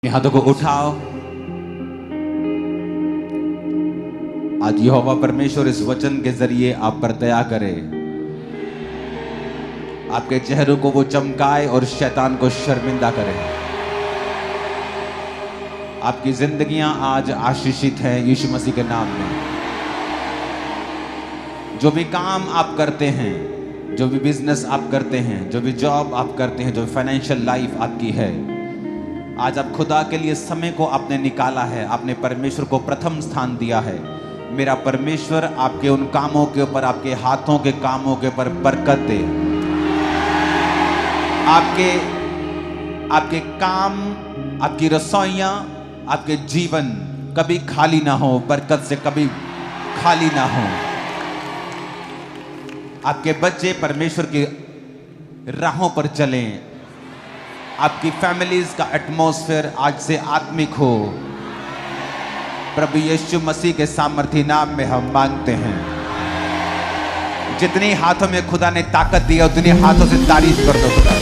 हाथों को उठाओ। आज यहोवा परमेश्वर इस वचन के जरिए आप पर दया करे, आपके चेहरों को वो चमकाए और शैतान को शर्मिंदा करे। आपकी जिंदगियां आज आशीषित हैं यीशु मसीह के नाम में। जो भी काम आप करते हैं, जो भी बिजनेस आप करते हैं, जो भी जॉब आप करते हैं, जो फाइनेंशियल लाइफ आपकी है, आज आप खुदा के लिए समय को आपने निकाला है, आपने परमेश्वर को प्रथम स्थान दिया है। मेरा परमेश्वर आपके उन कामों के ऊपर, आपके हाथों के कामों के ऊपर बरकत दे। आपके काम, आपकी रसोइयां, आपके जीवन कभी खाली ना हो, बरकत से कभी खाली ना हो। आपके बच्चे परमेश्वर की राहों पर चलें। आपकी फैमिलीज का एटमॉस्फेयर आज से आत्मिक हो। प्रभु यीशु मसीह के सामर्थी नाम में हम मांगते हैं। जितनी हाथों में खुदा ने ताकत दी है, उतनी हाथों से तारीफ कर दो खुदा।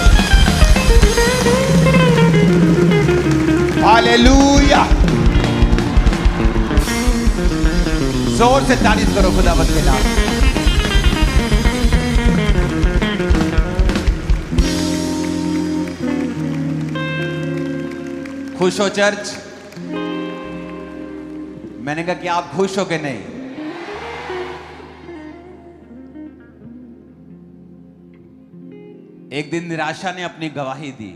हालेलुया, जोर से तारीफ करो खुदावंद के नाम। खुश हो चर्च? मैंने कहा कि आप खुश हो कि नहीं? एक दिन निराशा ने अपनी गवाही दी।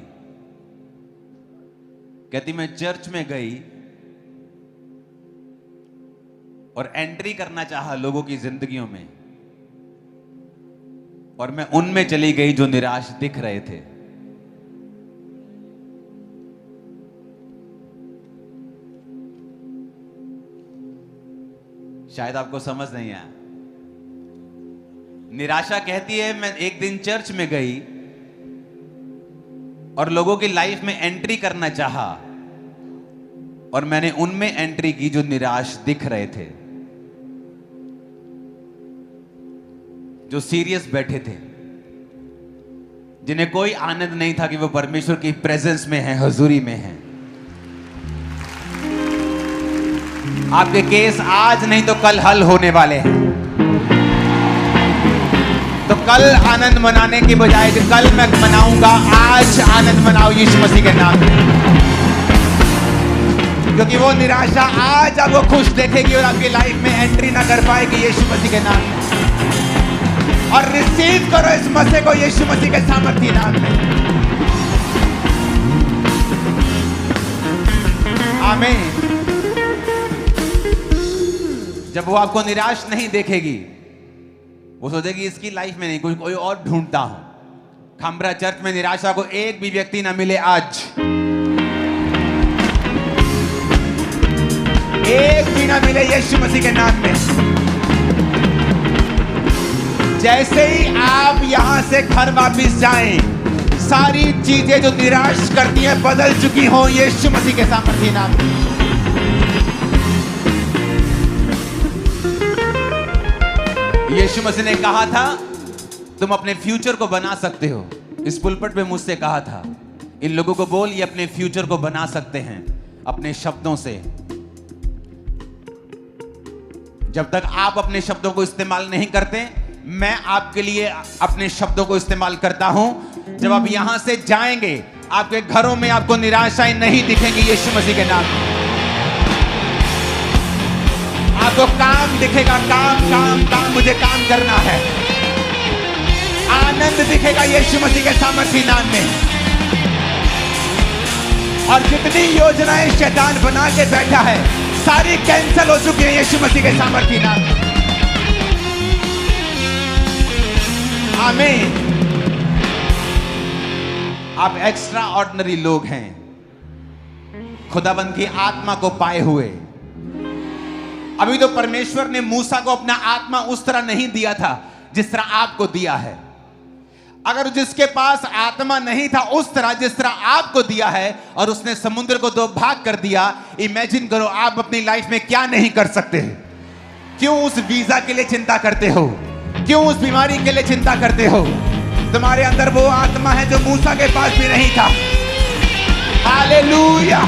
कहती मैं चर्च में गई और एंट्री करना चाहा लोगों की जिंदगियों में, और मैं उनमें चली गई जो निराश दिख रहे थे। शायद आपको समझ नहीं आया। निराशा कहती है मैं एक दिन चर्च में गई और लोगों की लाइफ में एंट्री करना चाहा, और मैंने उनमें एंट्री की जो निराश दिख रहे थे, जो सीरियस बैठे थे, जिन्हें कोई आनंद नहीं था कि वो परमेश्वर की प्रेजेंस में है, हुजूरी में है। आपके केस आज नहीं तो कल हल होने वाले हैं। तो कल आनंद मनाने की बजाय कि कल मैं मनाऊंगा, आज आनंद मनाओ यीशु मसीह के नाम में। क्योंकि वो निराशा आज आपको खुश देखेगी और आपकी लाइफ में एंट्री ना कर पाएगी यीशु मसीह के नाम में। और रिसीव करो इस मसीह को यीशु मसीह के सामर्थी नाम में। आमीन। जब वो आपको निराश नहीं देखेगी, वो सोचेगी इसकी लाइफ में नहीं, कोई और ढूंढता हूं। खंबरा चर्च में निराशा को एक भी व्यक्ति ना मिले आज, एक भी ना मिले यीशु मसीह के नाम में। जैसे ही आप यहां से घर वापस जाएं, सारी चीजें जो निराश करती हैं बदल चुकी हो यीशु मसीह के सामर्थी नाम में। यीशु मसीह ने कहा था तुम अपने फ्यूचर को बना सकते हो। इस पुलपट पे मुझसे कहा था इन लोगों को बोल ये अपने फ्यूचर को बना सकते हैं अपने शब्दों से। जब तक आप अपने शब्दों को इस्तेमाल नहीं करते, मैं आपके लिए अपने शब्दों को इस्तेमाल करता हूं। जब आप यहां से जाएंगे, आपके घरों में आपको निराशाएं नहीं दिखेंगी यीशु मसीह के नाम में। आपको काम दिखेगा, काम काम काम, मुझे काम करना है। आनंद दिखेगा यीशु मसीह के सामर्थी नाम में। और जितनी योजनाएं शैतान बना के बैठा है, सारी कैंसिल हो चुकी है यीशु मसीह के सामर्थी नाम में। आमीन। आप एक्स्ट्रा ऑर्डिनरी लोग हैं, खुदाबंद की आत्मा को पाए हुए। अभी तो परमेश्वर ने मूसा को अपना आत्मा उस तरह नहीं दिया था जिस तरह आपको दिया है। अगर जिसके पास आत्मा नहीं था उस तरह जिस तरह आपको दिया है, और उसने समुद्र को दो भाग कर दिया, इमेजिन करो आप अपनी लाइफ में क्या नहीं कर सकते। क्यों उस वीजा के लिए चिंता करते हो? क्यों उस बीमारी के लिए चिंता करते हो? तुम्हारे अंदर वो आत्मा है जो मूसा के पास भी नहीं था। हालेलुया।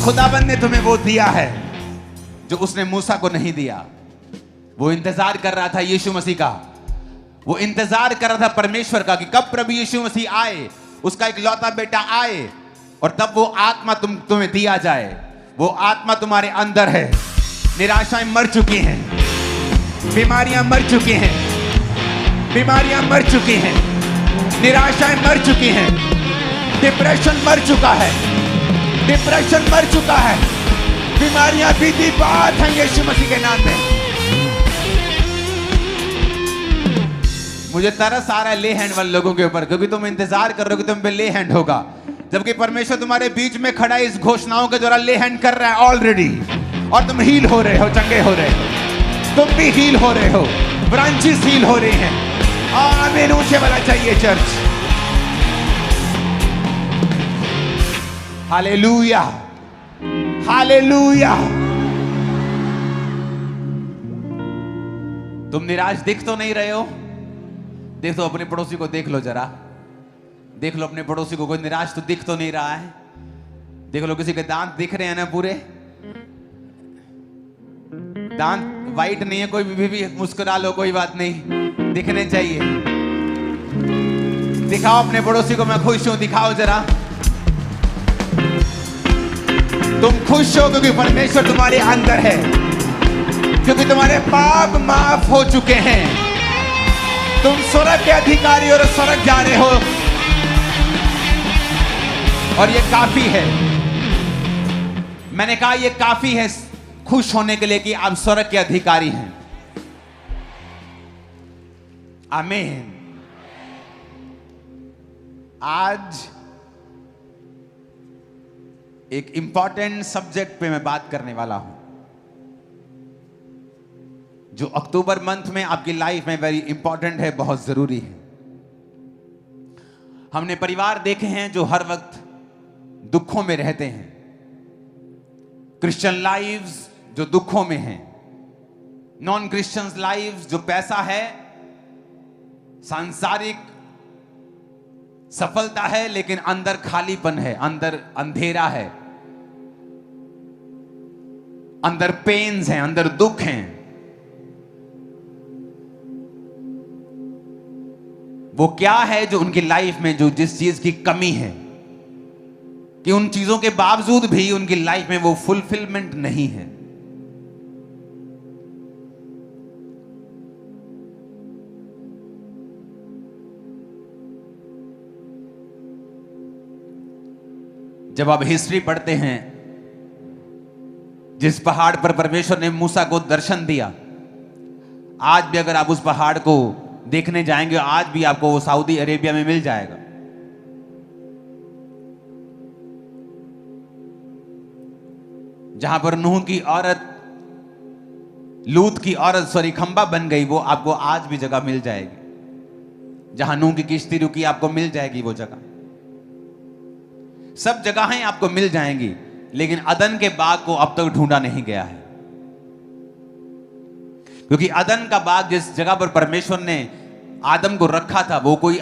खुदाबंद ने तुम्हें वो दिया है जो उसने मूसा को नहीं दिया। वो इंतजार कर रहा था यीशु मसीह का, वो इंतजार कर रहा था परमेश्वर का कि कब प्रभु यीशु मसीह आए, उसका एक लौता बेटा आए और तब वो आत्मा तुम्हें दिया जाए। वो आत्मा तुम्हारे अंदर है। निराशाएं मर चुकी हैं, बीमारियां मर चुकी हैं, बीमारियां मर चुकी हैं, निराशाएं मर चुकी हैं, डिप्रेशन मर चुका है, डिप्रेशन मर चुका है, बीमारियां बीती बात हैं यीशु मसीह के नाम में। मुझे तरस आ रहा है ले हैंड वाले लोगों के ऊपर, क्योंकि तुम इंतजार कर रहे हो कि तुम पे ले हैंड होगा, जबकि परमेश्वर तुम्हारे बीच में खड़ा है, इस घोषणाओं के द्वारा ले हैंड कर रहा है ऑलरेडी, और तुम हील हो रहे हो, चंगे हो रहे हो, तुम भी हील हो रहे हो, ब्रांचेस हील हो रही हैं। आमीन। ऊंचे वाला चाहिए चर्च। Hallelujah, hallelujah. तुम निराश दिख तो नहीं रहे हो? देखो अपने पड़ोसी को, देख लो जरा, देख लो अपने पड़ोसी को, कोई निराश तो दिख तो नहीं रहा है। देख लो किसी के दांत दिख रहे हैं ना, पूरे दांत वाइट नहीं है, कोई भी मुस्कुरा लो, कोई बात नहीं, दिखने चाहिए। दिखाओ अपने पड़ोसी को मैं खुश हूं, दिखाओ जरा। तुम खुश हो क्योंकि परमेश्वर तुम्हारे अंदर है, क्योंकि तुम्हारे पाप माफ हो चुके हैं। तुम स्वर्ग के अधिकारी और स्वर्ग जा रहे हो, और ये काफी है। मैंने कहा ये काफी है खुश होने के लिए कि आप स्वर्ग के अधिकारी हैं। आमीन। आज एक इंपॉर्टेंट सब्जेक्ट पे मैं बात करने वाला हूं, जो अक्टूबर मंथ में आपकी लाइफ में वेरी इंपॉर्टेंट है, बहुत जरूरी है। हमने परिवार देखे हैं जो हर वक्त दुखों में रहते हैं, क्रिश्चियन लाइव्स जो दुखों में हैं, नॉन क्रिश्चियंस लाइव्स जो पैसा है, सांसारिक सफलता है, लेकिन अंदर खालीपन है, अंदर अंधेरा है, अंदर पेन्स हैं, अंदर दुख हैं। वो क्या है जो उनकी लाइफ में, जो जिस चीज की कमी है, कि उन चीजों के बावजूद भी उनकी लाइफ में वो फुलफिलमेंट नहीं है। जब आप हिस्ट्री पढ़ते हैं, जिस पहाड़ पर परमेश्वर ने मूसा को दर्शन दिया, आज भी अगर आप उस पहाड़ को देखने जाएंगे, आज भी आपको वो सऊदी अरेबिया में मिल जाएगा। जहां पर नूह की औरत, लूत की औरत सॉरी खंबा बन गई, वो आपको आज भी जगह मिल जाएगी। जहां नूह की किश्ती रुकी, आपको मिल जाएगी वो जगह। सब जगहें आपको मिल जाएंगी, लेकिन अदन के बाग को अब तक ढूंढा नहीं गया है। क्योंकि अदन का बाग, जिस जगह पर परमेश्वर ने आदम को रखा था, वो कोई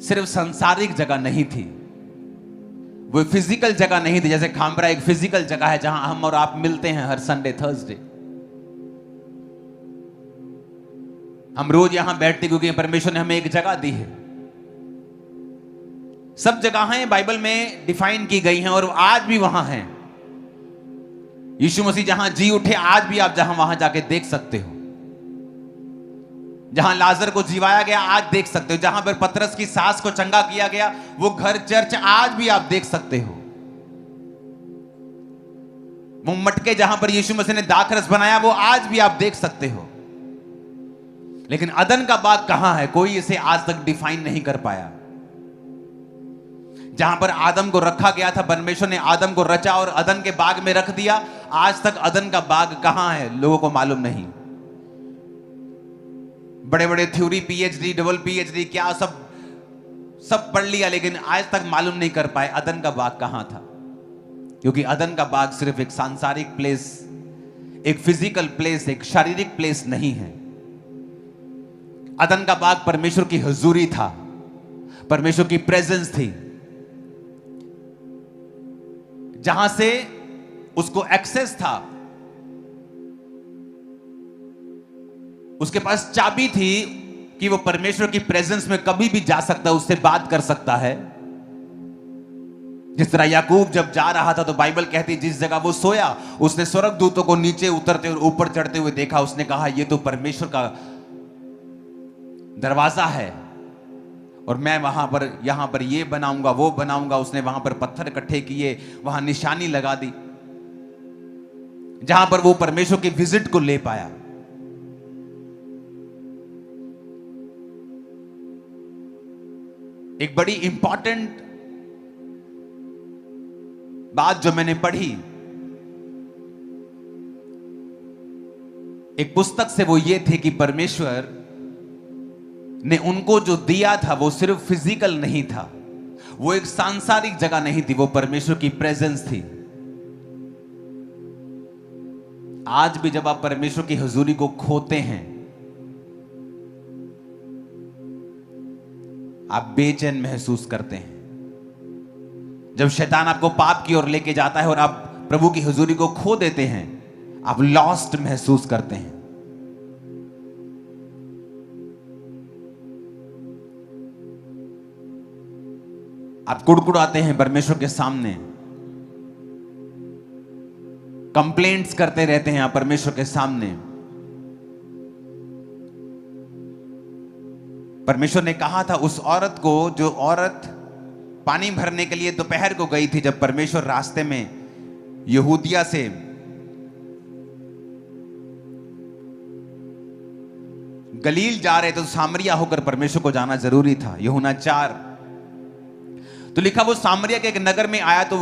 सिर्फ सांसारिक जगह नहीं थी, वो फिजिकल जगह नहीं थी। जैसे खामरा एक फिजिकल जगह है जहां हम और आप मिलते हैं हर संडे थर्सडे। हम रोज यहां बैठते क्योंकि परमेश्वर ने हमें एक जगह दी है। सब जगहें बाइबल में डिफाइन की गई हैं और आज भी वहां हैं। यीशु मसीह जहां जी उठे, आज भी आप जहां वहां जाके देख सकते हो। जहां लाजर को जीवाया गया, आज देख सकते हो। जहां पर पतरस की सास को चंगा किया गया, वो घर चर्च आज भी आप देख सकते हो। वो मटके जहां पर यीशु मसीह ने दाखरस बनाया, वो आज भी आप देख सकते हो। लेकिन अदन का बाग कहां है? कोई इसे आज तक डिफाइन नहीं कर पाया। जहां पर आदम को रखा गया था, परमेश्वर ने आदम को रचा और अदन के बाग में रख दिया, आज तक अदन का बाग कहां है लोगों को मालूम नहीं। बड़े बड़े थ्योरी, पीएचडी, डबल पीएचडी, क्या सब पढ़ लिया, लेकिन आज तक मालूम नहीं कर पाए अदन का बाग कहां था। क्योंकि अदन का बाग सिर्फ एक सांसारिक प्लेस, एक फिजिकल प्लेस, एक शारीरिक प्लेस नहीं है। अदन का बाग परमेश्वर की हुजूरी था, परमेश्वर की प्रेजेंस थी, जहां से उसको एक्सेस था। उसके पास चाबी थी कि वो परमेश्वर की प्रेजेंस में कभी भी जा सकता है, उससे बात कर सकता है। जिस तरह याकूब जब जा रहा था तो बाइबल कहती जिस जगह वो सोया, उसने स्वर्गदूतों को नीचे उतरते और ऊपर चढ़ते हुए देखा। उसने कहा ये तो परमेश्वर का दरवाजा है और मैं वहां पर यहां पर ये बनाऊंगा वो बनाऊंगा। उसने वहां पर पत्थर इकट्ठे किए, वहां निशानी लगा दी जहां पर वो परमेश्वर की विजिट को ले पाया। एक बड़ी इंपॉर्टेंट बात जो मैंने पढ़ी एक पुस्तक से, वो ये थे कि परमेश्वर ने उनको जो दिया था वो सिर्फ फिजिकल नहीं था, वो एक सांसारिक जगह नहीं थी, वो परमेश्वर की प्रेजेंस थी। आज भी जब आप परमेश्वर की हुजूरी को खोते हैं, आप बेचैन महसूस करते हैं। जब शैतान आपको पाप की ओर लेके जाता है और आप प्रभु की हुजूरी को खो देते हैं, आप लॉस्ट महसूस करते हैं। आप कुड़कुड़ाते हैं परमेश्वर के सामने, कंप्लेंट्स करते रहते हैं आप परमेश्वर के सामने। परमेश्वर ने कहा था उस औरत को, जो औरत पानी भरने के लिए दोपहर को गई थी, जब परमेश्वर रास्ते में यहूदिया से गलील जा रहे तो सामरिया होकर परमेश्वर को जाना जरूरी था। यूहन्ना 4 तो लिखा वो सामरिया के एक नगर में आया तो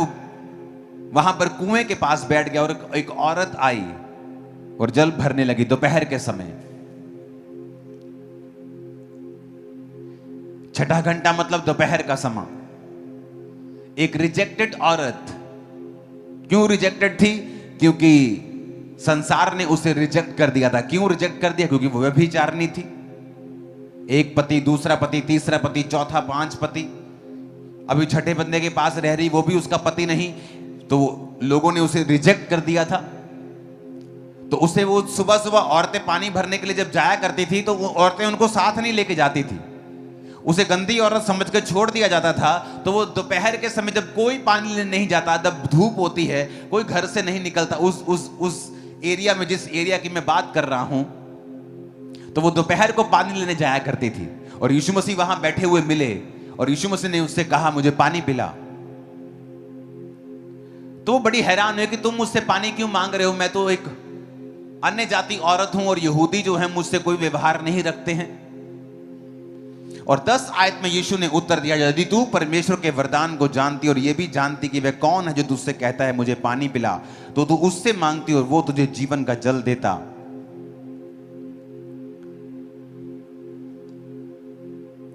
वहां पर कुएं के पास बैठ गया और एक औरत आई और जल भरने लगी दोपहर के समय। 6 घंटा मतलब दोपहर का समय। एक रिजेक्टेड औरत, क्यों रिजेक्टेड थी? क्योंकि संसार ने उसे रिजेक्ट कर दिया था। क्यों रिजेक्ट कर दिया? क्योंकि वो व्यभिचारिणी थी। एक पति, दूसरा पति, तीसरा पति, चौथा, 5 पति, अभी छठे बंदे के पास रह रही, वो भी उसका पति नहीं। तो लोगों ने उसे रिजेक्ट कर दिया था। तो उसे वो सुबह सुबह औरतें पानी भरने के लिए जब जाया करती थी तो वो औरतें उनको साथ नहीं लेके जाती थी, उसे गंदी औरत समझ कर छोड़ दिया जाता था। तो वो दोपहर के समय जब कोई पानी लेने नहीं जाता, जब धूप होती है, कोई घर से नहीं निकलता उस एरिया में, जिस एरिया की मैं बात कर रहा हूं, तो वो दोपहर को पानी लेने जाया करती थी। और यीशु मसीह वहां बैठे हुए मिले और यीशु मसीह ने उससे कहा मुझे पानी पिला। तो वो बड़ी हैरान हुई कि तुम मुझसे पानी क्यों मांग रहे हो? मैं तो एक अन्य जाति औरत हूं और यहूदी जो है मुझसे कोई व्यवहार नहीं रखते हैं। और 10 आयत में यीशु ने उत्तर दिया, यदि तू परमेश्वर के वरदान को जानती और यह भी जानती कि वह कौन है जो तुझसे कहता है मुझे पानी पिला, तो तू उससे मांगती और वो तुझे जीवन का जल देता।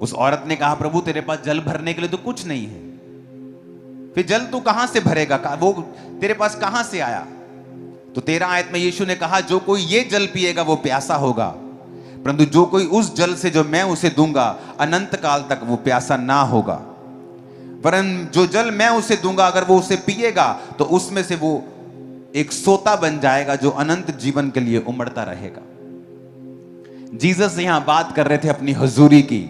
उस औरत ने कहा प्रभु तेरे पास जल भरने के लिए तो कुछ नहीं है, फिर जल तू कहां से भरेगा? वो तेरे पास कहां से आया? तो 13 आयत में यीशु ने कहा जो कोई ये जल पिएगा वो प्यासा होगा, परंतु जो कोई उस जल से जो मैं उसे दूंगा अनंत काल तक वो प्यासा ना होगा। वरन जो जल मैं उसे दूंगा अगर वो उसे पिएगा तो उसमें से वो एक सोता बन जाएगा जो अनंत जीवन के लिए उमड़ता रहेगा। जीसस यहां बात कर रहे थे अपनी हुजूरी की,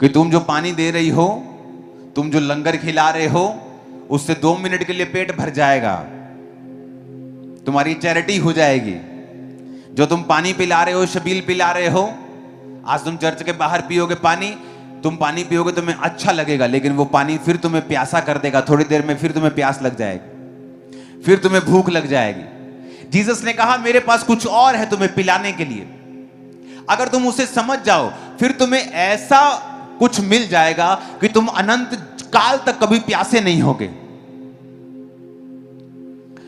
कि तुम जो पानी दे रही हो, तुम जो लंगर खिला रहे हो, उससे 2 मिनट के लिए पेट भर जाएगा, तुम्हारी चैरिटी हो जाएगी। जो तुम पानी पिला रहे हो, शबील पिला रहे हो, आज तुम चर्च के बाहर पियोगे पानी, तुम पानी पियोगे तुम्हें अच्छा लगेगा, लेकिन वो पानी फिर तुम्हें प्यासा कर देगा। थोड़ी देर में फिर तुम्हें प्यास लग जाएगी, फिर तुम्हें भूख लग जाएगी। जीसस ने कहा मेरे पास कुछ और है तुम्हें पिलाने के लिए, अगर तुम उसे समझ जाओ फिर तुम्हें ऐसा कुछ मिल जाएगा कि तुम अनंत काल तक कभी प्यासे नहीं होगे।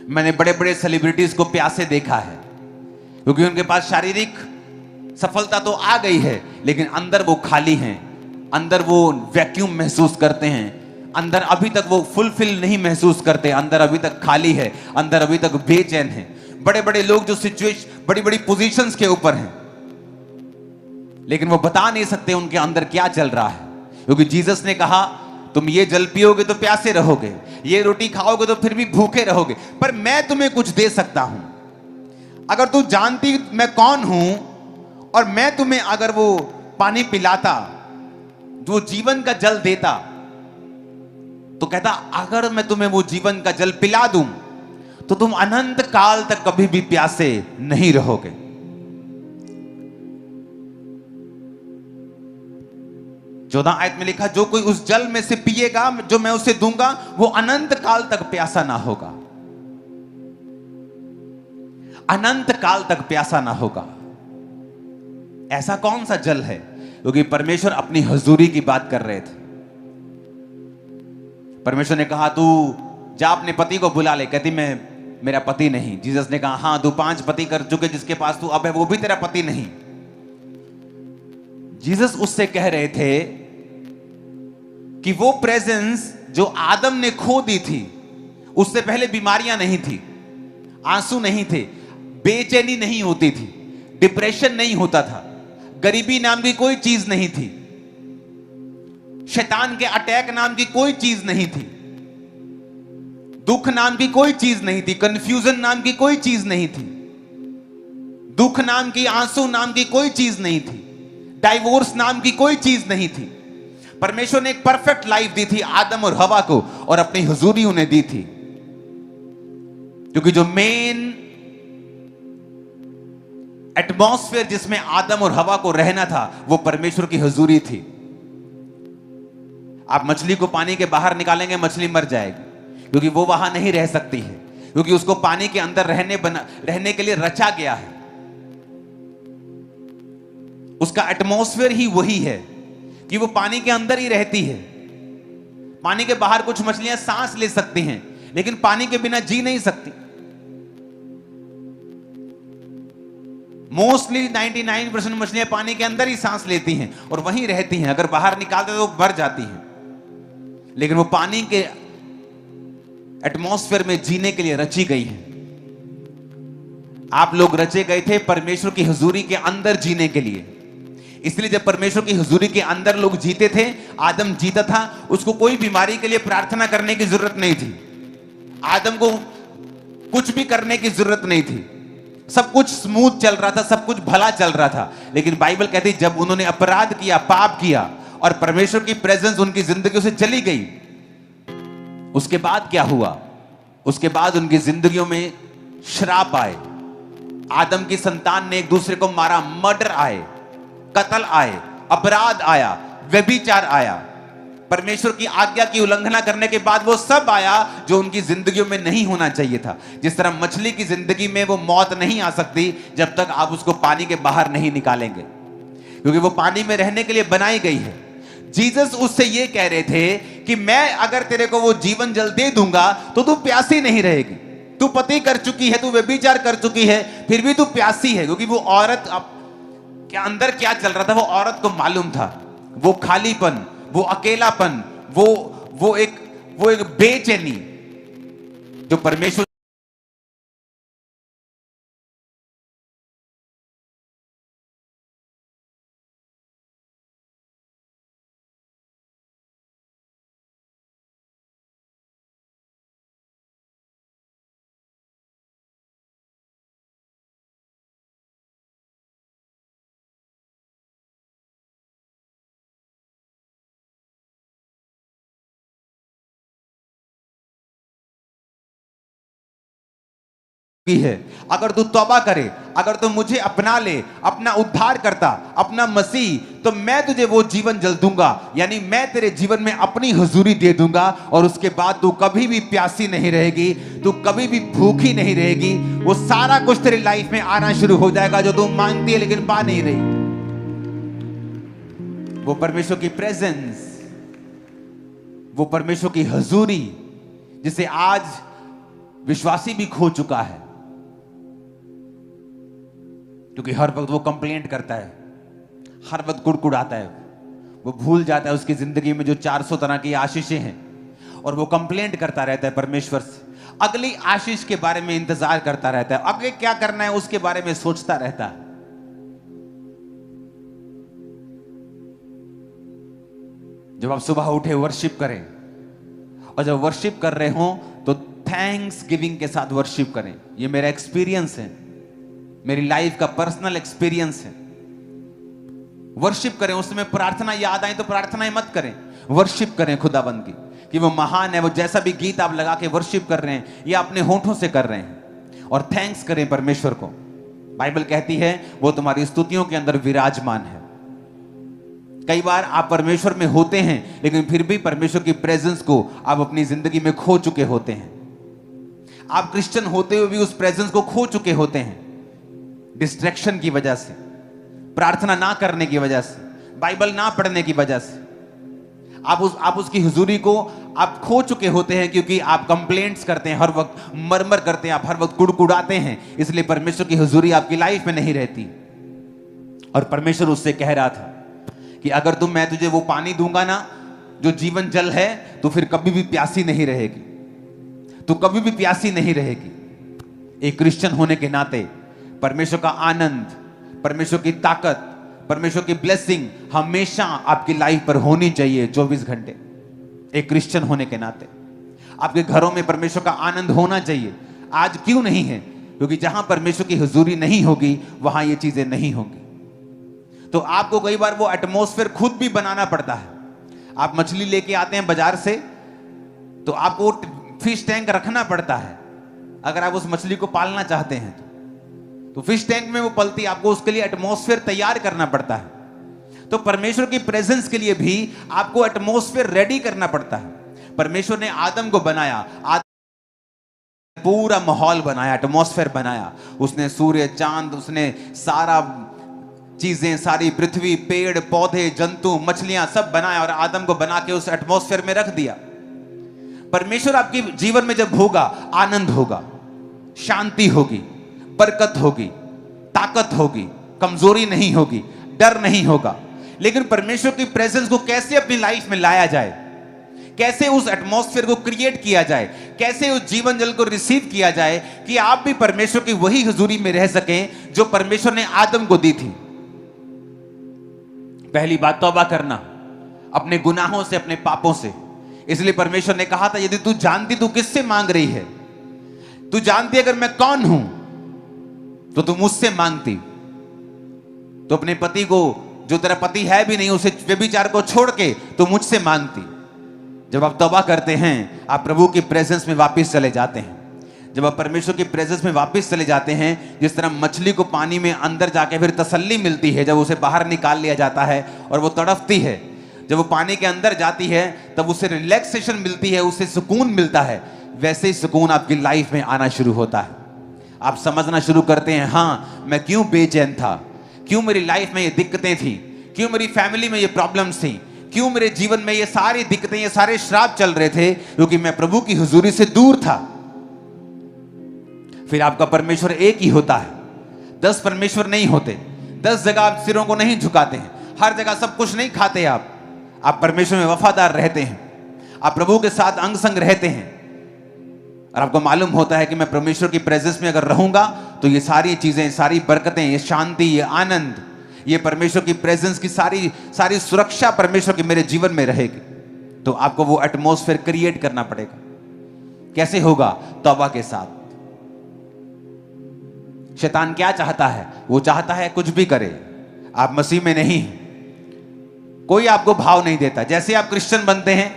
मैंने बड़े बड़े सेलिब्रिटीज को प्यासे देखा है, क्योंकि उनके पास शारीरिक सफलता तो आ गई है, लेकिन अंदर वो खाली हैं, अंदर वो वैक्यूम महसूस करते हैं, अंदर अभी तक वो फुलफिल नहीं महसूस करते, अंदर अभी तक खाली है, अंदर अभी तक बेचैन है। बड़े बड़े लोग जो सिचुएशन, बड़ी बड़ी पोजीशंस के ऊपर हैं, लेकिन वो बता नहीं सकते उनके अंदर क्या चल रहा है, क्योंकि जीसस ने कहा तुम ये जल पियोगे तो प्यासे रहोगे, ये रोटी खाओगे तो फिर भी भूखे रहोगे, पर मैं तुम्हें कुछ दे सकता हूं। अगर तू जानती मैं कौन हूं और मैं तुम्हें अगर वो पानी पिलाता, जो जीवन का जल देता, तो कहता अगर मैं तुम्हें वो जीवन का जल पिला दूं तो तुम अनंत काल तक कभी भी प्यासे नहीं रहोगे। 14 आयत में लिखा, जो कोई उस जल में से पिएगा जो मैं उसे दूंगा वो अनंत काल तक प्यासा ना होगा, अनंत काल तक प्यासा ना होगा। ऐसा कौन सा जल है? क्योंकि परमेश्वर अपनी हजूरी की बात कर रहे थे। परमेश्वर ने कहा तू जा अपने पति को बुला ले। कहती मैं मेरा पति नहीं। जीसस ने कहा हां तू 5 पति कर चुके, जिसके पास तू अब है वो भी तेरा पति नहीं। जीसस उससे कह रहे थे कि वो प्रेजेंस जो आदम ने खो दी थी, उससे पहले बीमारियां नहीं थी, आंसू नहीं थे, बेचैनी नहीं होती थी, डिप्रेशन नहीं होता था, गरीबी नाम की कोई चीज नहीं थी, शैतान के अटैक नाम की कोई चीज नहीं थी, दुख नाम की कोई चीज नहीं थी, कंफ्यूजन नाम की कोई चीज नहीं थी, दुख नाम की, आंसू नाम की कोई चीज नहीं थी, डाइवोर्स नाम की कोई चीज नहीं थी। परमेश्वर ने एक परफेक्ट लाइफ दी थी आदम और हवा को, और अपनी हुजूरी उन्हें दी थी। क्योंकि जो मेन एटमॉस्फेयर जिसमें आदम और हवा को रहना था वो परमेश्वर की हुजूरी थी। आप मछली को पानी के बाहर निकालेंगे, मछली मर जाएगी, क्योंकि वो वहां नहीं रह सकती है, क्योंकि उसको पानी के अंदर रहने के लिए रचा गया है। उसका एटमॉस्फेयर ही वही है कि वो पानी के अंदर ही रहती है। पानी के बाहर कुछ मछलियां सांस ले सकती हैं, लेकिन पानी के बिना जी नहीं सकती। मोस्टली 99% मछलियां पानी के अंदर ही सांस लेती हैं और वहीं रहती हैं। अगर बाहर निकालते तो मर जाती हैं, लेकिन वो पानी के एटमॉस्फेयर में जीने के लिए रची गई है। आप लोग रचे गए थे परमेश्वर की हुजूरी के अंदर जीने के लिए। इसलिए जब परमेश्वर की हुजूरी के अंदर लोग जीते थे, आदम जीता था, उसको कोई बीमारी के लिए प्रार्थना करने की जरूरत नहीं थी। आदम को कुछ भी करने की जरूरत नहीं थी, सब कुछ स्मूथ चल रहा था, सब कुछ भला चल रहा था। लेकिन बाइबल कहती जब उन्होंने अपराध किया, पाप किया और परमेश्वर की प्रेजेंस उनकी जिंदगियों से चली गई, उसके बाद क्या हुआ? उसके बाद उनकी जिंदगियों में श्राप आए। आदम की संतान ने एक दूसरे को मारा, मर्डर आए, कत्ल आए, अपराध आया, व्यभिचार आया। परमेश्वर की आज्ञा की उल्लंघना करने के बाद वो सब आया जो उनकी जिंदगियों में नहीं होना चाहिए था। जिस तरह मछली की जिंदगी में वो मौत नहीं आ सकती जब तक आप उसको पानी के बाहर नहीं निकालेंगे, क्योंकि वो पानी में रहने के लिए बनाई गई है। जीसस उससे ये कह रहे थे कि मैं अगर तेरे को वो जीवन जल दे दूंगा तो तू प्यासी नहीं रहेगी। तू पति कर चुकी है, तू व्यभिचार कर चुकी है, फिर भी तू प्यासी है, क्योंकि वो औरत के अंदर क्या चल रहा था वो औरत को मालूम था। वो खालीपन, वो अकेलापन, वो एक बेचैनी जो परमेश्वर की है। अगर तू तौबा करे, अगर तू मुझे अपना ले, अपना उद्धार करता, अपना मसीह, तो मैं तुझे वो जीवन जल दूंगा, यानी मैं तेरे जीवन में अपनी हुजूरी दे दूंगा। और उसके बाद तू कभी भी प्यासी नहीं रहेगी, तू कभी भी भूखी नहीं रहेगी। वो सारा कुछ तेरी लाइफ में आना शुरू हो जाएगा जो तू मांगती है लेकिन पा नहीं रही। वो परमेश्वर की प्रेजेंस, वो परमेश्वर की हुजूरी, जिसे आज विश्वासी भी खो चुका है, क्योंकि हर वक्त वो कंप्लेंट करता है, हर वक्त कुड़कुड़ाता है। वो भूल जाता है उसकी जिंदगी में जो 400 तरह की आशीषें हैं, और वो कंप्लेंट करता रहता है परमेश्वर से। अगली आशीष के बारे में इंतजार करता रहता है, आगे क्या करना है उसके बारे में सोचता रहता है। जब आप सुबह उठे वर्शिप करें, और जब वर्शिप कर रहे हो तो थैंक्स गिविंग के साथ वर्शिप करें। ये मेरा एक्सपीरियंस है, मेरी लाइफ का पर्सनल एक्सपीरियंस है। वर्शिप करें, उसमें प्रार्थना याद आए तो प्रार्थनाएं मत करें, वर्शिप करें खुदाबंद की कि वो महान है। वो जैसा भी गीत आप लगा के वर्शिप कर रहे हैं या अपने होठों से कर रहे हैं, और थैंक्स करें परमेश्वर को। बाइबल कहती है वो तुम्हारी स्तुतियों के अंदर विराजमान है। कई बार आप परमेश्वर में होते हैं लेकिन फिर भी परमेश्वर की प्रेजेंस को आप अपनी जिंदगी में खो चुके होते हैं। आप क्रिश्चियन होते हुए भी उस प्रेजेंस को खो चुके होते हैं, डिस्ट्रैक्शन की वजह से, प्रार्थना ना करने की वजह से, बाइबल ना पढ़ने की वजह से। आप उसकी हुजूरी को आप खो चुके होते हैं, क्योंकि आप कंप्लेंट्स करते हैं हर वक्त, मरमर करते हैं, आप हर वक्त कुड़कुड़ाते हैं, इसलिए परमेश्वर की हुजूरी आपकी लाइफ में नहीं रहती। और परमेश्वर उससे कह रहा था कि अगर मैं तुझे वो पानी दूंगा ना जो जीवन जल है, तो फिर कभी भी प्यासी नहीं रहेगी, तो कभी भी प्यासी नहीं रहेगी। एक क्रिश्चियन होने के नाते परमेश्वर का आनंद, परमेश्वर की ताकत, परमेश्वर की ब्लेसिंग हमेशा आपकी लाइफ पर होनी चाहिए 24 घंटे। एक क्रिश्चियन होने के नाते आपके घरों में परमेश्वर का आनंद होना चाहिए। आज क्यों नहीं है? क्योंकि जहां परमेश्वर की हुजूरी नहीं होगी वहां ये चीजें नहीं होंगी। तो आपको कई बार वो एटमॉस्फेयर खुद भी बनाना पड़ता है। आप मछली लेके आते हैं बाजार से, तो आपको फिश टैंक रखना पड़ता है। अगर आप उस मछली को पालना चाहते हैं तो फिश टैंक में वो पलती, आपको उसके लिए एटमॉस्फेयर तैयार करना पड़ता है। तो परमेश्वर की प्रेजेंस के लिए भी आपको एटमॉस्फेयर रेडी करना पड़ता है। परमेश्वर ने आदम को बनाया, पूरा माहौल बनाया, एटमॉस्फेयर बनाया। उसने सूर्य, चांद, उसने सारा चीजें, सारी पृथ्वी, पेड़ पौधे, जंतु, मछलियां सब बनाया और आदम को बना के उस एटमॉस्फेयर में रख दिया। परमेश्वर आपके जीवन में जब होगा, आनंद होगा, शांति होगी, बरकत होगी, ताकत होगी, कमजोरी नहीं होगी, डर नहीं होगा। लेकिन परमेश्वर की प्रेजेंस को कैसे अपनी लाइफ में लाया जाए, कैसे उस एटमॉस्फेयर को क्रिएट किया जाए, कैसे उस जीवन जल को रिसीव किया जाए कि आप भी परमेश्वर की वही हुजूरी में रह सकें जो परमेश्वर ने आदम को दी थी। पहली बात तौबा करना अपने गुनाहों से, अपने पापों से। इसलिए परमेश्वर ने कहा था यदि तू जानती तू किससे मांग रही है, तू जानती अगर मैं कौन हूं तो तू मुझसे मांगती। तो अपने पति को, जो तेरा पति है भी नहीं, उसे व्यभिचार को छोड़ के तो मुझसे मांगती। जब आप तौबा करते हैं आप प्रभु की प्रेजेंस में वापस चले जाते हैं। जब आप परमेश्वर की प्रेजेंस में वापस चले जाते हैं, जिस तरह मछली को पानी में अंदर जाके फिर तसल्ली मिलती है जब उसे बाहर निकाल लिया जाता है और वो तड़पती है, जब वो पानी के अंदर जाती है तब उसे रिलैक्सेशन मिलती है, उसे सुकून मिलता है, वैसे ही सुकून आपकी लाइफ में आना शुरू होता है। आप समझना शुरू करते हैं, हाँ मैं क्यों बेचैन था, क्यों मेरी लाइफ में ये दिक्कतें थी, क्यों मेरी फैमिली में ये प्रॉब्लम्स थी, क्यों मेरे जीवन में ये सारी दिक्कतें, ये सारे श्राप चल रहे थे, क्योंकि मैं प्रभु की हुजूरी से दूर था। फिर आपका परमेश्वर एक ही होता है, 10 परमेश्वर नहीं होते। 10 जगह आप सिरों को नहीं झुकाते हैं, हर जगह सब कुछ नहीं खाते आप परमेश्वर में वफादार रहते हैं, आप प्रभु के साथ अंग संग रहते हैं। और आपको मालूम होता है कि मैं परमेश्वर की प्रेजेंस में अगर रहूंगा तो ये सारी चीजें, सारी बरकतें, ये शांति, ये आनंद, ये परमेश्वर की प्रेजेंस की सारी सुरक्षा परमेश्वर की मेरे जीवन में रहेगी। तो आपको वो एटमॉस्फेयर क्रिएट करना पड़ेगा। कैसे होगा? तौबा के साथ। शैतान क्या चाहता है? वो चाहता है कुछ भी करे, आप मसीह में नहीं हैं, कोई आपको भाव नहीं देता। जैसे आप क्रिश्चियन बनते हैं,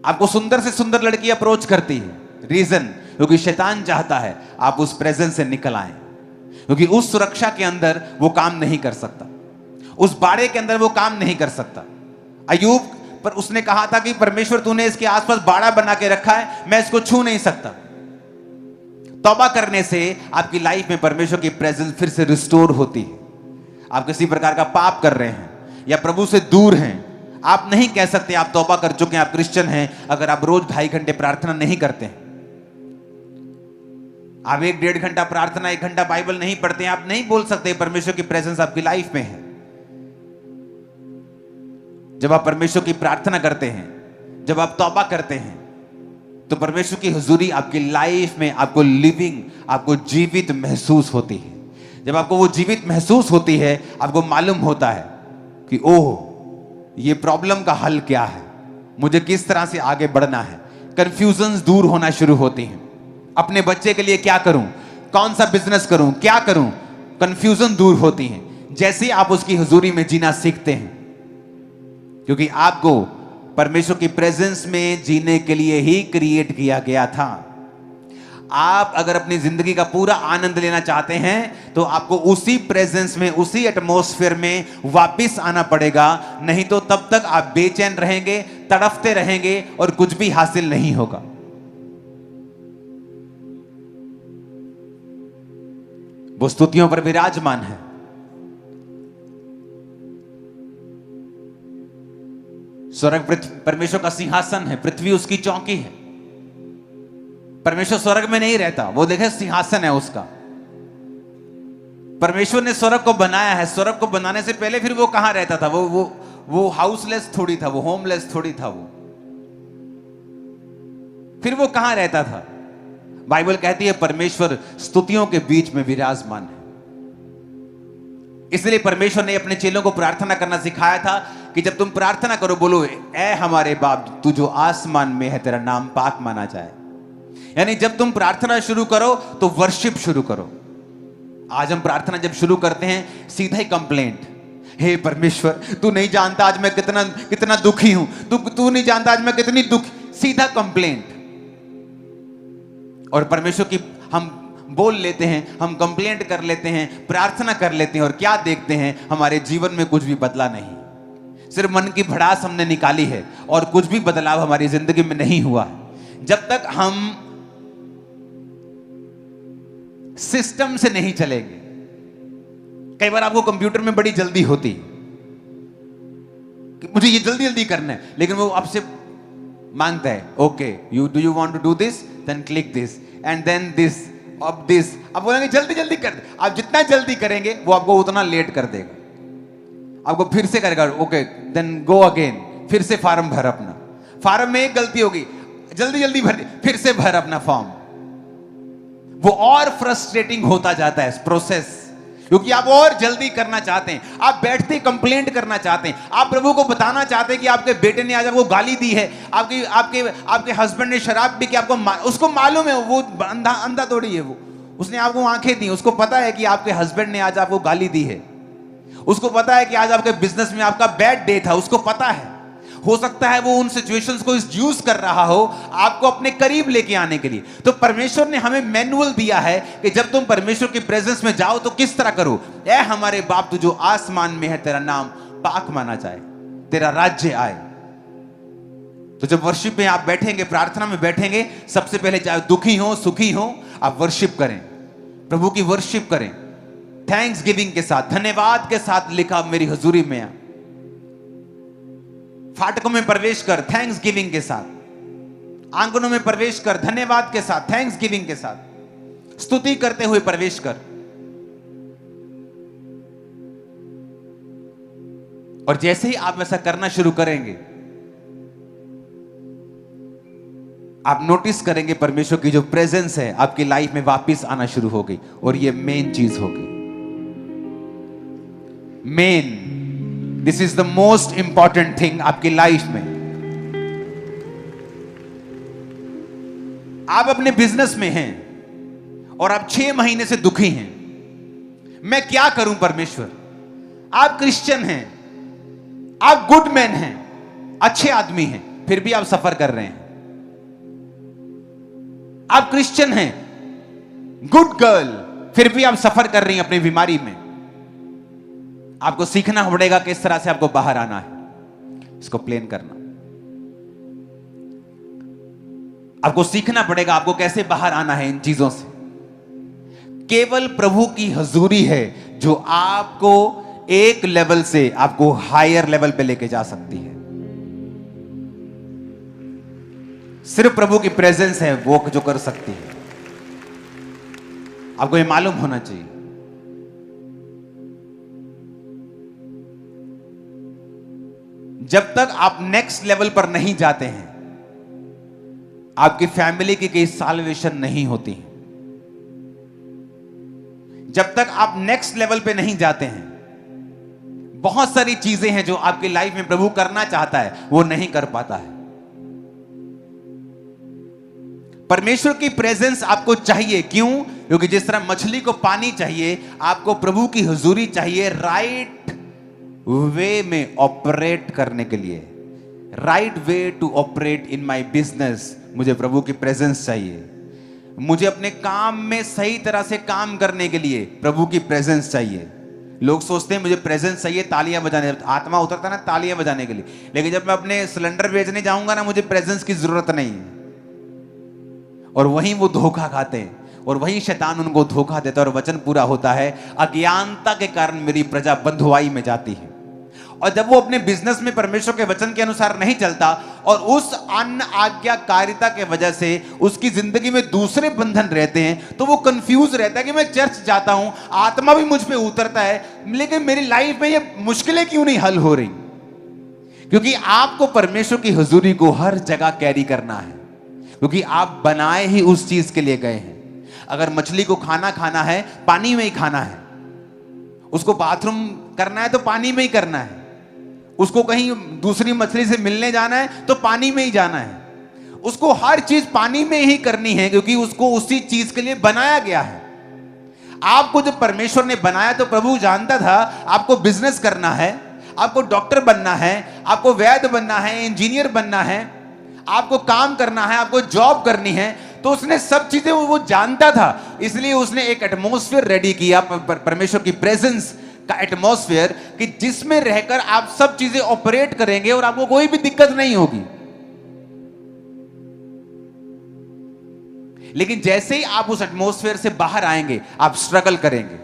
आपको सुंदर से सुंदर लड़की अप्रोच करती है। रीजन? क्योंकि शैतान चाहता है आप उस प्रेजेंस से निकल आए, क्योंकि उस सुरक्षा के अंदर वो काम नहीं कर सकता, उस बाड़े के अंदर वो काम नहीं कर सकता। अय्यूब पर उसने कहा था कि परमेश्वर तूने इसके आसपास बाड़ा बना के रखा है, मैं इसको छू नहीं सकता। तौबा करने से आपकी लाइफ में परमेश्वर की प्रेजेंस फिर से रिस्टोर होती है। आप किसी प्रकार का पाप कर रहे हैं या प्रभु से दूर हैं, आप नहीं कह सकते आप तौबा कर चुके हैं, आप क्रिश्चियन हैं, अगर आप रोज 2.5 घंटे प्रार्थना नहीं करते हैं, आप 1-1.5 घंटा प्रार्थना, 1 घंटा बाइबल नहीं पढ़ते हैं, आप नहीं बोल सकते परमेश्वर की प्रेजेंस आपकी लाइफ में है। जब आप परमेश्वर की प्रार्थना करते हैं, जब आप तौबा करते हैं, तो परमेश्वर की हुजूरी आपकी लाइफ में आपको लिविंग, आपको जीवित महसूस होती है। जब आपको वो जीवित महसूस होती है, आपको मालूम होता है कि ओह ये प्रॉब्लम का हल क्या है, मुझे किस तरह से आगे बढ़ना है। कंफ्यूजन्स दूर होना शुरू होती हैं। अपने बच्चे के लिए क्या करूं, कौन सा बिजनेस करूं, क्या करूं, कंफ्यूजन दूर होती हैं जैसे ही आप उसकी हुजूरी में जीना सीखते हैं। क्योंकि आपको परमेश्वर की प्रेजेंस में जीने के लिए ही क्रिएट किया गया था। आप अगर अपनी जिंदगी का पूरा आनंद लेना चाहते हैं तो आपको उसी प्रेजेंस में, उसी एटमॉस्फेयर में वापस आना पड़ेगा। नहीं तो तब तक आप बेचैन रहेंगे, तड़फते रहेंगे और कुछ भी हासिल नहीं होगा। वो स्तुतियों पर विराजमान है। स्वर्ग परमेश्वर का सिंहासन है, पृथ्वी उसकी चौकी है। परमेश्वर स्वर्ग में नहीं रहता, वो देखे सिंहासन है उसका। परमेश्वर ने स्वर्ग को बनाया है। स्वर्ग को बनाने से पहले फिर वो कहां रहता था? वो हाउसलेस थोड़ी था, वो होमलेस थोड़ी था। वो फिर वो कहां रहता था? बाइबल कहती है परमेश्वर स्तुतियों के बीच में विराजमान है। इसलिए परमेश्वर ने अपने चेलों को प्रार्थना करना सिखाया था कि जब तुम प्रार्थना करो बोलो, ऐ हमारे बाप तू जो आसमान में है, तेरा नाम पाक माना जाए। यानी जब तुम प्रार्थना शुरू करो तो वर्शिप शुरू करो। आज हम प्रार्थना जब शुरू करते हैं सीधा ही कंप्लेंट, हे परमेश्वर तू नहीं जानता आज मैं कितना कितना दुखी हूं, तू नहीं जानता आज मैं कितनी सीधा कंप्लेंट। और परमेश्वर की हम बोल लेते हैं, हम कंप्लेंट कर लेते हैं, प्रार्थना कर लेते हैं और क्या देखते हैं? हमारे जीवन में कुछ भी बदला नहीं। सिर्फ मन की भड़ास हमने निकाली है और कुछ भी बदलाव हमारी जिंदगी में नहीं हुआ है। जब तक हम सिस्टम से नहीं चलेंगे। कई बार आपको कंप्यूटर में बड़ी जल्दी होती कि मुझे ये जल्दी जल्दी करना है, लेकिन वो आपसे मांगता है, okay do you want to do this, then click this and then this, अब दिस। अब बोलेंगे जल्दी जल्दी कर दे। आप जितना जल्दी करेंगे वो आपको उतना लेट कर देगा। आपको फिर से करेगा, ओके देन गो अगेन, फिर से फॉर्म भर अपना। फॉर्म में एक गलती होगी, जल्दी जल्दी भर, फिर से भर अपना फॉर्म। वो और फ्रस्ट्रेटिंग होता जाता है प्रोसेस, क्योंकि आप और जल्दी करना चाहते हैं। आप बैठते कंप्लेंट करना चाहते हैं। आप प्रभु को बताना चाहते हैं कि आपके बेटे ने आज आपको गाली दी है, आपके हस्बैंड ने शराब पी के आपको उसको मालूम है, वो अंधा थोड़ी है, वो उसने आपको आंखें दी, उसको पता है कि आपके हस्बैंड ने आज आपको गाली दी है। उसको पता है कि आज आपके बिजनेस में आपका बैड डे था, उसको पता है। हो सकता है वो उन सिचुएशंस को यूज कर रहा हो आपको अपने करीब लेके आने के लिए। तो परमेश्वर ने हमें मैनुअल दिया है कि जब तुम परमेश्वर की प्रेजेंस में जाओ तो किस तरह करो। ऐ हमारे बाप तू जो आसमान में है, तेरा नाम पाक माना जाए, तेरा राज्य आए। तो जब वर्शिप में आप बैठेंगे, प्रार्थना में बैठेंगे, सबसे पहले चाहे दुखी हो सुखी हो, आप वर्शिप करें, प्रभु की वर्शिप करें, थैंक्स गिविंग के साथ, धन्यवाद के साथ लिखा मेरी हजूरी में आ। फाटकों में प्रवेश कर थैंक्स गिविंग के साथ, आंगनों में प्रवेश कर धन्यवाद के साथ, थैंक्स गिविंग के साथ, स्तुति करते हुए प्रवेश कर। और जैसे ही आप ऐसा करना शुरू करेंगे, आप नोटिस करेंगे परमेश्वर की जो प्रेजेंस है आपकी लाइफ में वापस आना शुरू हो गई। और ये मेन चीज होगी, main, this is the most important thing आपकी लाइफ में। आप अपने बिजनेस में हैं और आप 6 महीने से दुखी हैं, मैं क्या करूं परमेश्वर। आप क्रिश्चियन हैं, आप गुड मैन हैं, अच्छे आदमी हैं, फिर भी आप सफर कर रहे हैं। आप क्रिश्चियन हैं, गुड गर्ल, फिर भी आप सफर कर रही हैं अपनी बीमारी में। आपको सीखना पड़ेगा किस तरह से आपको बाहर आना है, इसको प्लेन करना। आपको सीखना पड़ेगा आपको कैसे बाहर आना है इन चीजों से। केवल प्रभु की हजूरी है जो आपको एक लेवल से आपको हायर लेवल पे लेके जा सकती है। सिर्फ प्रभु की प्रेजेंस है वो जो कर सकती है। आपको ये मालूम होना चाहिए। जब तक आप नेक्स्ट लेवल पर नहीं जाते हैं, आपकी फैमिली की कोई साल्वेशन नहीं होती है। जब तक आप नेक्स्ट लेवल पे नहीं जाते हैं, बहुत सारी चीजें हैं जो आपकी लाइफ में प्रभु करना चाहता है, वो नहीं कर पाता है। परमेश्वर की प्रेजेंस आपको चाहिए, क्यों? क्योंकि जिस तरह मछली को पानी चाहिए, आपको प्रभु की हुजूरी चाहिए राइट वे में ऑपरेट करने के लिए। Right way to operate in my business, मुझे प्रभु की प्रेजेंस चाहिए। मुझे अपने काम में सही तरह से काम करने के लिए प्रभु की प्रेजेंस चाहिए। लोग सोचते हैं मुझे प्रेजेंस चाहिए तालियां बजाने, आत्मा उतरता ना तालियां बजाने के लिए, लेकिन जब मैं अपने सिलेंडर बेचने जाऊंगा ना, मुझे प्रेजेंस की जरूरत नहीं है। और वहीं वो धोखा खाते हैं और वहीं शैतान उनको धोखा देता है और वचन पूरा होता है, अज्ञानता के कारण मेरी प्रजा बंधुआई में जाती है। और जब वो अपने बिजनेस में परमेश्वर के वचन के अनुसार नहीं चलता और उस अन आज्ञाकारिता के वजह से उसकी जिंदगी में दूसरे बंधन रहते हैं, तो वो कंफ्यूज रहता है कि मैं चर्च जाता हूं, आत्मा भी मुझ पे उतरता है, लेकिन मेरी लाइफ में ये मुश्किलें क्यों नहीं हल हो रही? क्योंकि आपको परमेश्वर की हुजूरी को हर जगह कैरी करना है, क्योंकि आप बनाए ही उस चीज के लिए गए हैं। अगर मछली को खाना खाना है, पानी में ही खाना है। उसको बाथरूम करना है तो पानी में ही करना है। उसको कहीं दूसरी मछली से मिलने जाना है तो पानी में ही जाना है। उसको हर चीज पानी में ही करनी है, क्योंकि उसको उसी चीज के लिए बनाया गया है। आपको जब परमेश्वर ने बनाया तो प्रभु जानता था आपको बिजनेस करना है, आपको डॉक्टर बनना है, आपको वैद्य बनना है, इंजीनियर बनना है, आपको काम करना है, आपको जॉब करनी है। तो उसने सब चीजें वो जानता था, इसलिए उसने एक एटमॉस्फेयर रेडी किया, परमेश्वर की प्रेजेंस का एटमॉस्फेयर, कि जिसमें रहकर आप सब चीजें ऑपरेट करेंगे और आपको कोई भी दिक्कत नहीं होगी। लेकिन जैसे ही आप उस एटमॉस्फेयर से बाहर आएंगे, आप स्ट्रगल करेंगे,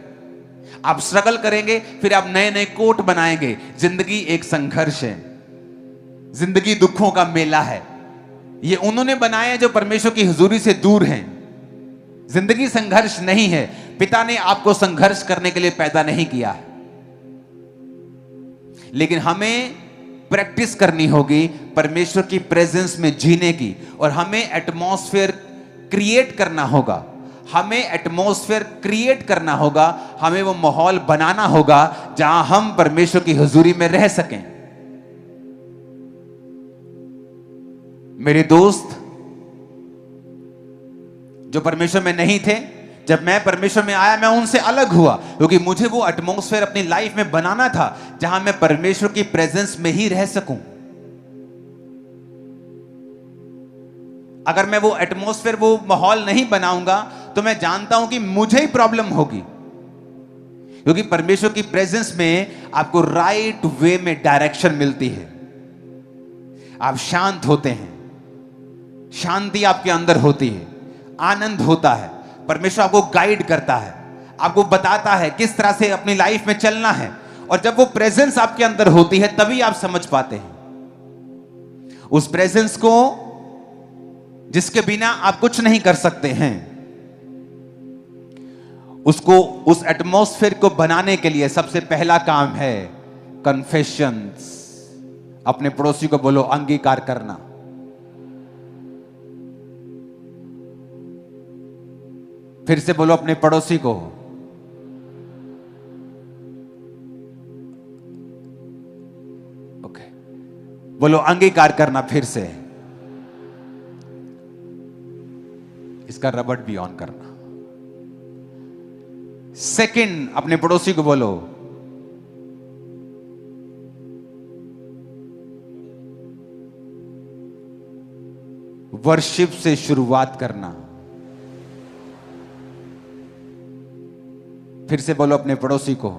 आप स्ट्रगल करेंगे, फिर आप नए नए कोट बनाएंगे। जिंदगी एक संघर्ष है, जिंदगी दुखों का मेला है। ये उन्होंने बनाए हैं जो परमेश्वर की हुजूरी से दूर हैं। जिंदगी संघर्ष नहीं है। पिता ने आपको संघर्ष करने के लिए पैदा नहीं किया है, लेकिन हमें प्रैक्टिस करनी होगी परमेश्वर की प्रेजेंस में जीने की, और हमें एटमॉस्फेयर क्रिएट करना होगा। हमें एटमॉस्फेयर क्रिएट करना होगा, हमें वो माहौल बनाना होगा जहां हम परमेश्वर की हुजूरी में रह सकें। मेरे दोस्त जो परमेश्वर में नहीं थे, जब मैं परमेश्वर में आया, मैं उनसे अलग हुआ, क्योंकि मुझे वो एटमॉस्फेयर अपनी लाइफ में बनाना था जहां मैं परमेश्वर की प्रेजेंस में ही रह सकूं। अगर मैं वो एटमॉस्फेयर, वो माहौल नहीं बनाऊंगा, तो मैं जानता हूं कि मुझे ही प्रॉब्लम होगी, क्योंकि परमेश्वर की प्रेजेंस में आपको राइट वे में डायरेक्शन मिलती है। आप शांत होते हैं, शांति आपके अंदर होती है, आनंद होता है। परमेश्वर आपको गाइड करता है, आपको बताता है किस तरह से अपनी लाइफ में चलना है। और जब वो प्रेजेंस आपके अंदर होती है, तभी आप समझ पाते हैं उस प्रेजेंस को, जिसके बिना आप कुछ नहीं कर सकते हैं। उसको, उस एटमॉस्फेयर को बनाने के लिए सबसे पहला काम है कन्फेशंस। अपने पड़ोसी को बोलो, अंगीकार करना। फिर से बोलो अपने पड़ोसी को, ओके, बोलो अंगीकार करना। फिर से इसका रबड़ भी ऑन करना। सेकंड, अपने पड़ोसी को बोलो, वर्शिप से शुरुआत करना। फिर से बोलो अपने पड़ोसी को,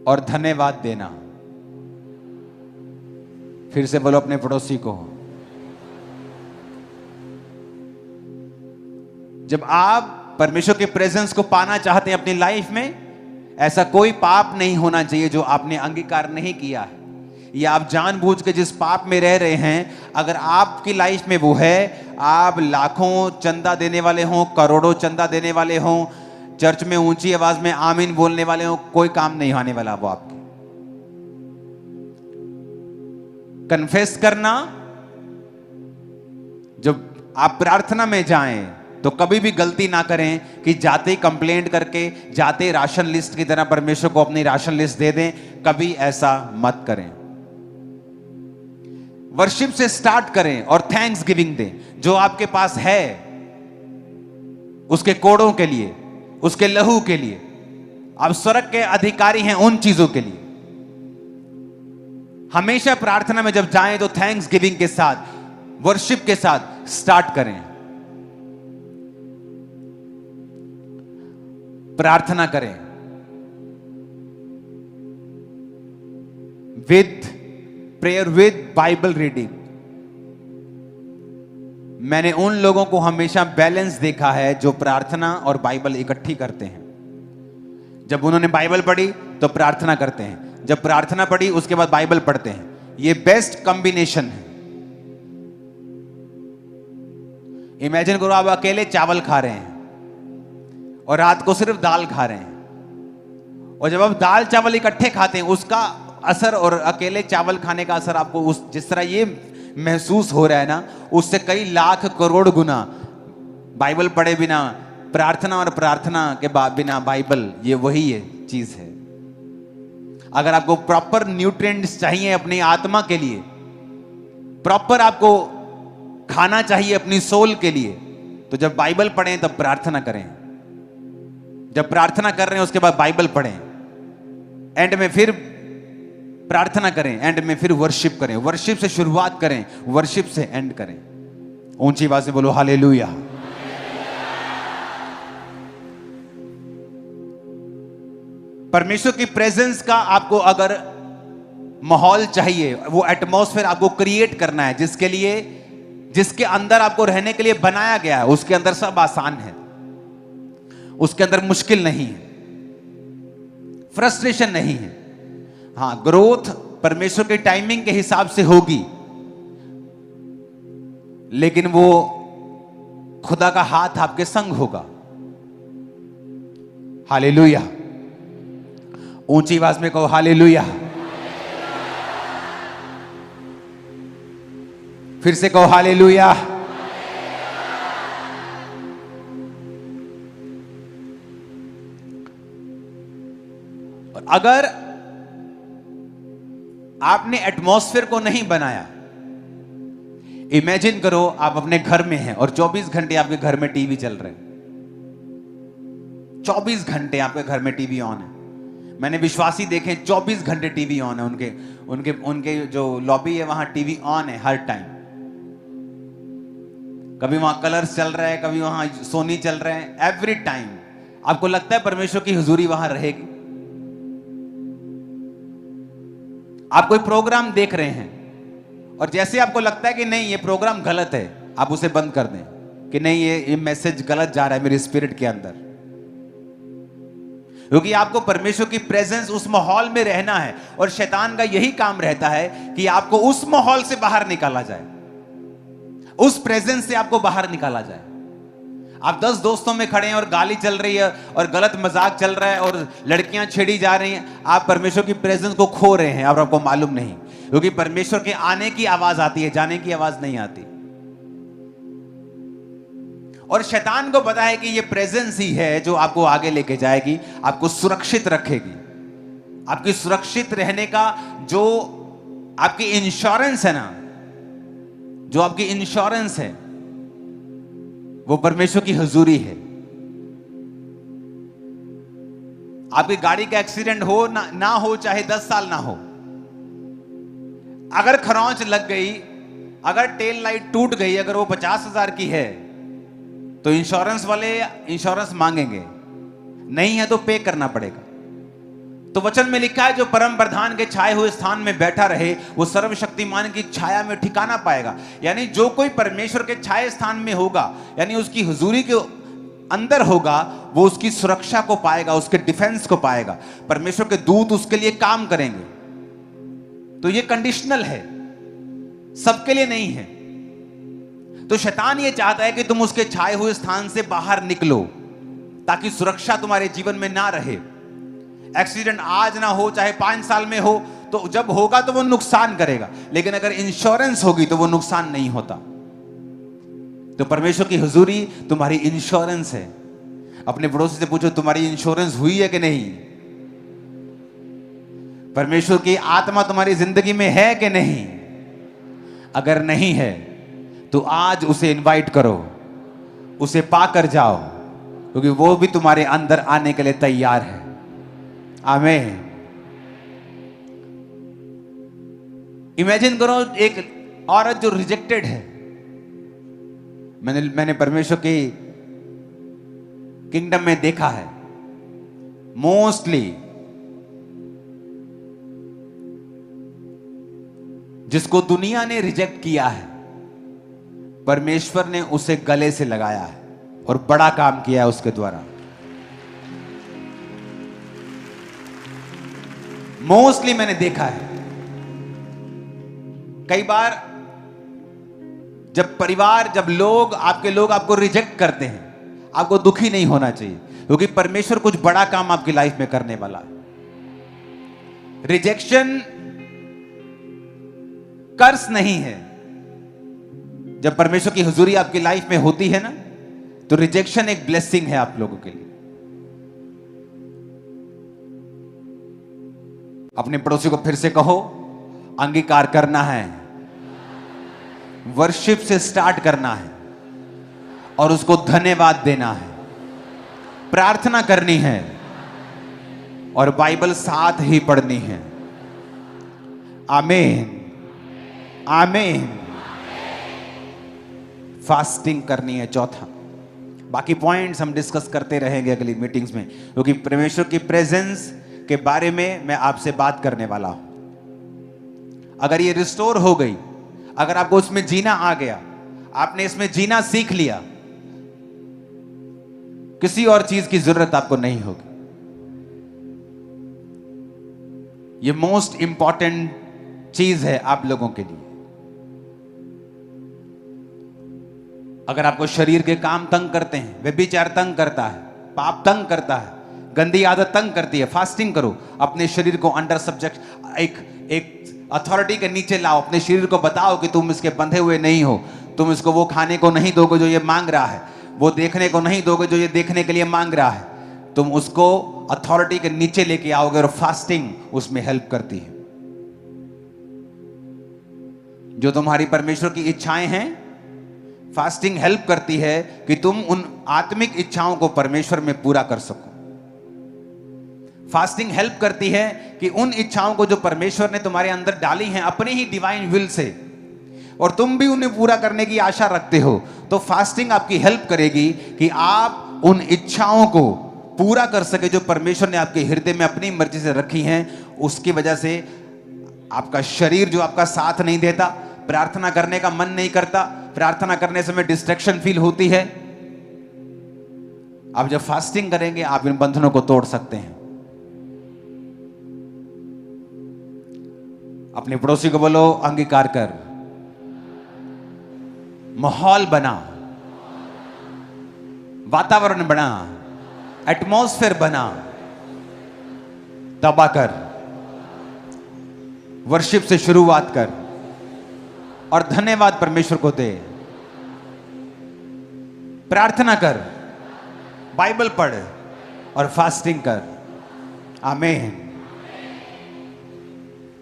और धन्यवाद देना। फिर से बोलो अपने पड़ोसी को। जब आप परमेश्वर के प्रेजेंस को पाना चाहते हैं अपनी लाइफ में, ऐसा कोई पाप नहीं होना चाहिए जो आपने अंगीकार नहीं किया है, या आप जानबूझ के जिस पाप में रह रहे हैं, अगर आपकी लाइफ में वो है, आप लाखों चंदा देने वाले हों, करोड़ों चंदा देने वाले हों, चर्च में ऊंची आवाज में आमीन बोलने वाले हों, कोई काम नहीं आने वाला वो आपके। कन्फेस करना, जब आप प्रार्थना में जाएं, तो कभी भी गलती ना करें कि जाते ही कंप्लेंट करके, जाते ही राशन लिस्ट की तरह परमेश्वर को अपनी राशन लिस्ट दे दें। कभी ऐसा मत करें। वर्शिप से स्टार्ट करें और थैंक्स गिविंग दें। जो आपके पास है उसके कोड़ों के लिए, उसके लहू के लिए, आप स्वर्ग के अधिकारी हैं उन चीजों के लिए। हमेशा प्रार्थना में जब जाएं तो थैंक्स गिविंग के साथ, वर्शिप के साथ स्टार्ट करें। प्रार्थना करें with prayer, with Bible reading. मैंने उन लोगों को हमेशा बैलेंस देखा है जो प्रार्थना और बाइबल इकट्ठी करते हैं। जब उन्होंने बाइबल पढ़ी तो प्रार्थना करते हैं, जब प्रार्थना पढ़ी उसके बाद बाइबल पढ़ते हैं। यह बेस्ट कॉम्बिनेशन है। इमेजिन करो आप अकेले चावल खा रहे हैं और रात को सिर्फ दाल खा रहे हैं, और जब आप दाल चावल इकट्ठे खाते हैं उसका असर और अकेले चावल खाने का असर आपको उस जिस तरह ये महसूस हो रहा है ना, उससे कई लाख करोड़ गुना बाइबल पढ़े बिना, प्रार्थना और प्रार्थना के बाद बिना बाइबल, ये वही है चीज है। अगर आपको प्रॉपर न्यूट्रिएंट्स चाहिए अपनी आत्मा के लिए, प्रॉपर आपको खाना चाहिए अपनी सोल के लिए, तो जब बाइबल पढ़ें तब प्रार्थना करें। जब प्रार्थना कर रहे हैं उसके बाद बाइबल पढ़ें, एंड में फिर प्रार्थना करें, एंड में फिर वर्शिप करें। वर्शिप से शुरुआत करें, वर्शिप से एंड करें। ऊंची आवाज में बोलो हालेलुया। परमेश्वर की प्रेजेंस का आपको अगर माहौल चाहिए, वो एटमॉस्फेयर आपको क्रिएट करना है, जिसके अंदर आपको रहने के लिए बनाया गया है, उसके अंदर सब आसान है, उसके अंदर मुश्किल नहीं है, फ्रस्ट्रेशन नहीं है। हां, ग्रोथ परमेश्वर के टाइमिंग के हिसाब से होगी, लेकिन वो खुदा का हाथ आपके संग होगा। हालेलुया। ऊंची आवाज में कहो हालेलुया। फिर से कहो हालेलुया। और अगर आपने एटमॉस्फेयर को नहीं बनाया, इमेजिन करो आप अपने घर में हैं और 24 घंटे आपके घर में टीवी चल रहे हैं, 24 घंटे आपके घर में टीवी ऑन है। मैंने विश्वासी देखे 24 घंटे टीवी ऑन है, उनके जो लॉबी है वहां टीवी ऑन है हर टाइम। कभी वहां कलर्स चल रहा है, कभी वहां सोनी चल रहे हैं, एवरी टाइम। आपको लगता है परमेश्वर की हुजूरी वहां रहेगी? आप कोई प्रोग्राम देख रहे हैं और जैसे आपको लगता है कि नहीं ये प्रोग्राम गलत है, आप उसे बंद कर दें कि नहीं ये मैसेज गलत जा रहा है मेरे स्पिरिट के अंदर, क्योंकि आपको परमेश्वर की प्रेजेंस उस माहौल में रहना है। और शैतान का यही काम रहता है कि आपको उस माहौल से बाहर निकाला जाए, उस प्रेजेंस से आपको बाहर निकाला जाए। आप 10 दोस्तों में खड़े हैं और गाली चल रही है और गलत मजाक चल रहा है और लड़कियां छेड़ी जा रही हैं, आप परमेश्वर की प्रेजेंस को खो रहे हैं और आपको मालूम नहीं, क्योंकि परमेश्वर के आने की आवाज आती है, जाने की आवाज नहीं आती। और शैतान को पता है कि ये प्रेजेंस ही है जो आपको आगे लेके जाएगी, आपको सुरक्षित रखेगी। आपकी सुरक्षित रहने का जो आपकी इंश्योरेंस है ना, जो आपकी इंश्योरेंस है वो परमेश्वर की हुजूरी है। आपकी गाड़ी का एक्सीडेंट हो ना हो, चाहे 10 साल ना हो, अगर खरोंच लग गई, अगर टेल लाइट टूट गई, अगर वो 50,000 की है तो इंश्योरेंस वाले इंश्योरेंस मांगेंगे, नहीं है तो पे करना पड़ेगा। तो वचन में लिखा है जो परम प्रधान के छाए हुए स्थान में बैठा रहे वो सर्वशक्तिमान की छाया में ठिकाना पाएगा। यानी जो कोई परमेश्वर के छाए स्थान में होगा, यानी उसकी हुजूरी के अंदर होगा, वो उसकी सुरक्षा को पाएगा, उसके डिफेंस को पाएगा। परमेश्वर के दूत उसके लिए काम करेंगे। तो ये कंडीशनल है, सबके लिए नहीं है। तो शैतान ये चाहता है कि तुम उसके छाए हुए स्थान से बाहर निकलो ताकि सुरक्षा तुम्हारे जीवन में ना रहे। एक्सीडेंट आज ना हो, चाहे 5 साल में हो, तो जब होगा तो वो नुकसान करेगा, लेकिन अगर इंश्योरेंस होगी तो वो नुकसान नहीं होता। तो परमेश्वर की हुजूरी तुम्हारी इंश्योरेंस है। अपने पड़ोसी से पूछो, तुम्हारी इंश्योरेंस हुई है कि नहीं? परमेश्वर की आत्मा तुम्हारी जिंदगी में है कि नहीं? अगर नहीं है तो आज उसे इनवाइट करो, उसे पाकर जाओ, क्योंकि वो भी तुम्हारे अंदर आने के लिए तैयार है। आमीन। इमेजिन करो एक औरत जो रिजेक्टेड है। मैंने परमेश्वर की किंगडम में देखा है, मोस्टली जिसको दुनिया ने रिजेक्ट किया है, परमेश्वर ने उसे गले से लगाया है और बड़ा काम किया है उसके द्वारा। मोस्टली मैंने देखा है। कई बार जब परिवार, जब लोग आपको रिजेक्ट करते हैं, आपको दुखी नहीं होना चाहिए, क्योंकि परमेश्वर कुछ बड़ा काम आपकी लाइफ में करने वाला है। रिजेक्शन कर्स नहीं है। जब परमेश्वर की हुजूरी आपकी लाइफ में होती है ना, तो रिजेक्शन एक ब्लेसिंग है आप लोगों के लिए। अपने पड़ोसी को फिर से कहो, अंगीकार करना है, वर्शिप से स्टार्ट करना है और उसको धन्यवाद देना है, प्रार्थना करनी है और बाइबल साथ ही पढ़नी है। आमीन, आमीन। फास्टिंग करनी है, चौथा। बाकी पॉइंट्स हम डिस्कस करते रहेंगे अगली मीटिंग्स में, क्योंकि परमेश्वर की प्रेजेंस के बारे में मैं आपसे बात करने वाला हूं। अगर ये रिस्टोर हो गई, अगर आपको उसमें जीना आ गया, आपने इसमें जीना सीख लिया, किसी और चीज की जरूरत आपको नहीं होगी। ये मोस्ट इंपॉर्टेंट चीज है आप लोगों के लिए। अगर आपको शरीर के काम तंग करते हैं, व्यभिचार तंग करता है, पाप तंग करता है, गंदी आदत तंग करती है, फास्टिंग करो। अपने शरीर को अंडर सब्जेक्ट, एक अथॉरिटी के नीचे लाओ। अपने शरीर को बताओ कि तुम इसके बंधे हुए नहीं हो। तुम इसको वो खाने को नहीं दोगे जो ये मांग रहा है, वो देखने को नहीं दोगे जो ये देखने के लिए मांग रहा है। तुम उसको अथॉरिटी के नीचे लेके आओगे और फास्टिंग उसमें हेल्प करती है। जो तुम्हारी परमेश्वर की इच्छाएं हैं, फास्टिंग हेल्प करती है कि तुम उन आत्मिक इच्छाओं को परमेश्वर में पूरा कर सको। फास्टिंग हेल्प करती है कि उन इच्छाओं को जो परमेश्वर ने तुम्हारे अंदर डाली हैं अपनी ही डिवाइन विल से, और तुम भी उन्हें पूरा करने की आशा रखते हो, तो फास्टिंग आपकी हेल्प करेगी कि आप उन इच्छाओं को पूरा कर सके जो परमेश्वर ने आपके हृदय में अपनी मर्जी से रखी हैं। उसकी वजह से आपका शरीर जो आपका साथ नहीं देता, प्रार्थना करने का मन नहीं करता, प्रार्थना करने समय डिस्ट्रैक्शन फील होती है, आप जब फास्टिंग करेंगे आप इन बंधनों को तोड़ सकते हैं। अपने पड़ोसी को बोलो, अंगीकार कर, माहौल बना, वातावरण बना, एटमॉस्फेयर बना, तबा कर, वर्शिप से शुरुआत कर और धन्यवाद परमेश्वर को दे। प्रार्थना कर, बाइबल पढ़ और फास्टिंग कर। आमीन।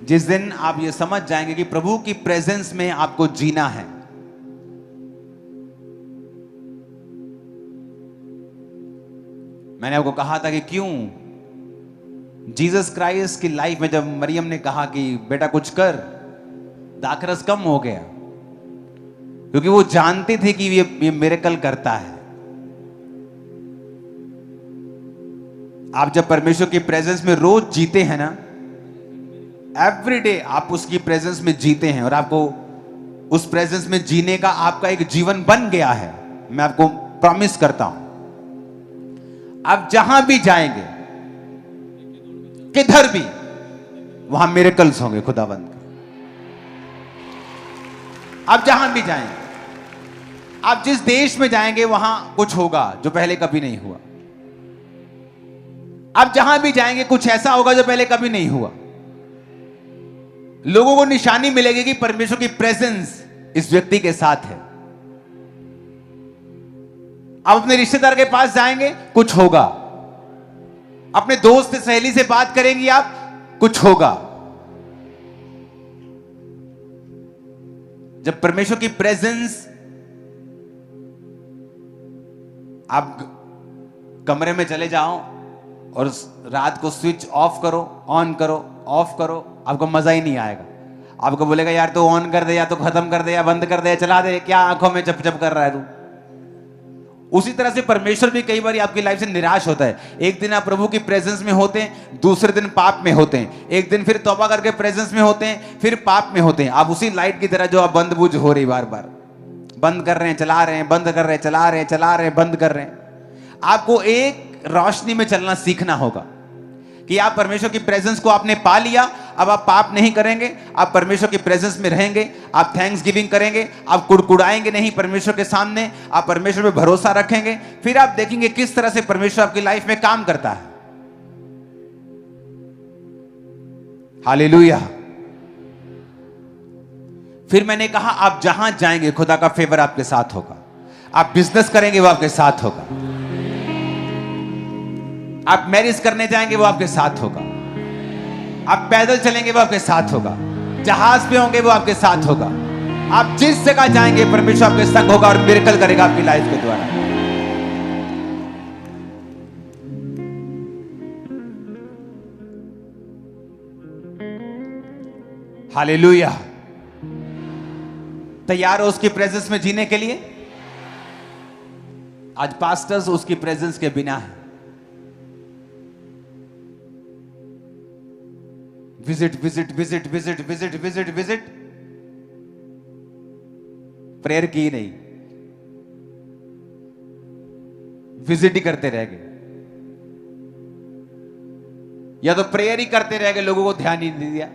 जिस दिन आप ये समझ जाएंगे कि प्रभु की प्रेजेंस में आपको जीना है, मैंने आपको कहा था कि क्यों जीसस क्राइस्ट की लाइफ में जब मरियम ने कहा कि बेटा कुछ कर, दाखरस कम हो गया, क्योंकि वो जानती थी कि ये मिरेकल करता है। आप जब परमेश्वर की प्रेजेंस में रोज जीते हैं ना, एवरीडे आप उसकी प्रेजेंस में जीते हैं और आपको उस प्रेजेंस में जीने का आपका एक जीवन बन गया है। मैं आपको प्रॉमिस करता हूं, आप जहां भी जाएंगे, किधर भी, वहां मिरेकल्स होंगे खुदावंद के। आप जहां भी जाएंगे, आप जिस देश में जाएंगे वहां कुछ होगा जो पहले कभी नहीं हुआ। आप जहां भी जाएंगे कुछ ऐसा होगा जो पहले कभी नहीं हुआ। लोगों को निशानी मिलेगी कि परमेश्वर की प्रेजेंस इस व्यक्ति के साथ है। आप अपने रिश्तेदार के पास जाएंगे, कुछ होगा। अपने दोस्त सहेली से बात करेंगी आप, कुछ होगा। जब परमेश्वर की प्रेजेंस, आप कमरे में चले जाओ और रात को स्विच ऑफ करो, ऑन करो, ऑफ करो, आपको मजा ही नहीं आएगा। आपको बोलेगा यार तो ऑन कर दे, या तो खत्म कर दे, या बंद कर दे, चला दे, क्या आंखों में चप चप कर रहा है तू। उसी तरह से परमेश्वर भी कई बार आपकी लाइफ से निराश होता है। एक दिन आप प्रभु की प्रेजेंस में होते हैं, दूसरे दिन पाप में होते हैं, एक दिन फिर तौबा करके प्रेजेंस में होते हैं, फिर पाप में होते हैं। आप उसी लाइट की तरह जो आप बंद बुझ हो रही, बार बार बंद कर रहे हैं, चला रहे हैं, बंद कर रहे हैं, चला रहे हैं, चला रहे हैं, बंद कर रहे हैं। आपको एक रोशनी में चलना सीखना होगा कि आप परमेश्वर की प्रेजेंस को आपने पा लिया, अब आप पाप नहीं करेंगे, आप परमेश्वर की प्रेजेंस में रहेंगे, आप थैंक्स गिविंग करेंगे, आप कुड़कुड़ाएंगे नहीं परमेश्वर के सामने, आप परमेश्वर पे भरोसा रखेंगे। फिर आप देखेंगे किस तरह से परमेश्वर आपकी लाइफ में काम करता है। हालेलुया। फिर मैंने कहा आप जहां जाएंगे खुदा का फेवर आपके साथ होगा। आप बिजनेस करेंगे वो आपके साथ होगा। आप मैरिज करने जाएंगे वो आपके साथ होगा। आप पैदल चलेंगे वो आपके साथ होगा। जहाज पे होंगे वो आपके साथ होगा। आप जिस जगह जाएंगे परमेश्वर आपके संग होगा और मिरेकल करेगा आपकी लाइफ के द्वारा। हालेलुया। तैयार हो उसकी प्रेजेंस में जीने के लिए? आज पास्टर्स उसकी प्रेजेंस के बिना है। Visit visit visit visit visit visit visit, prayer की नहीं, विजिट ही करते रह गए, या तो प्रेयर ही करते रह गए, लोगों को ध्यान ही नहीं दिया।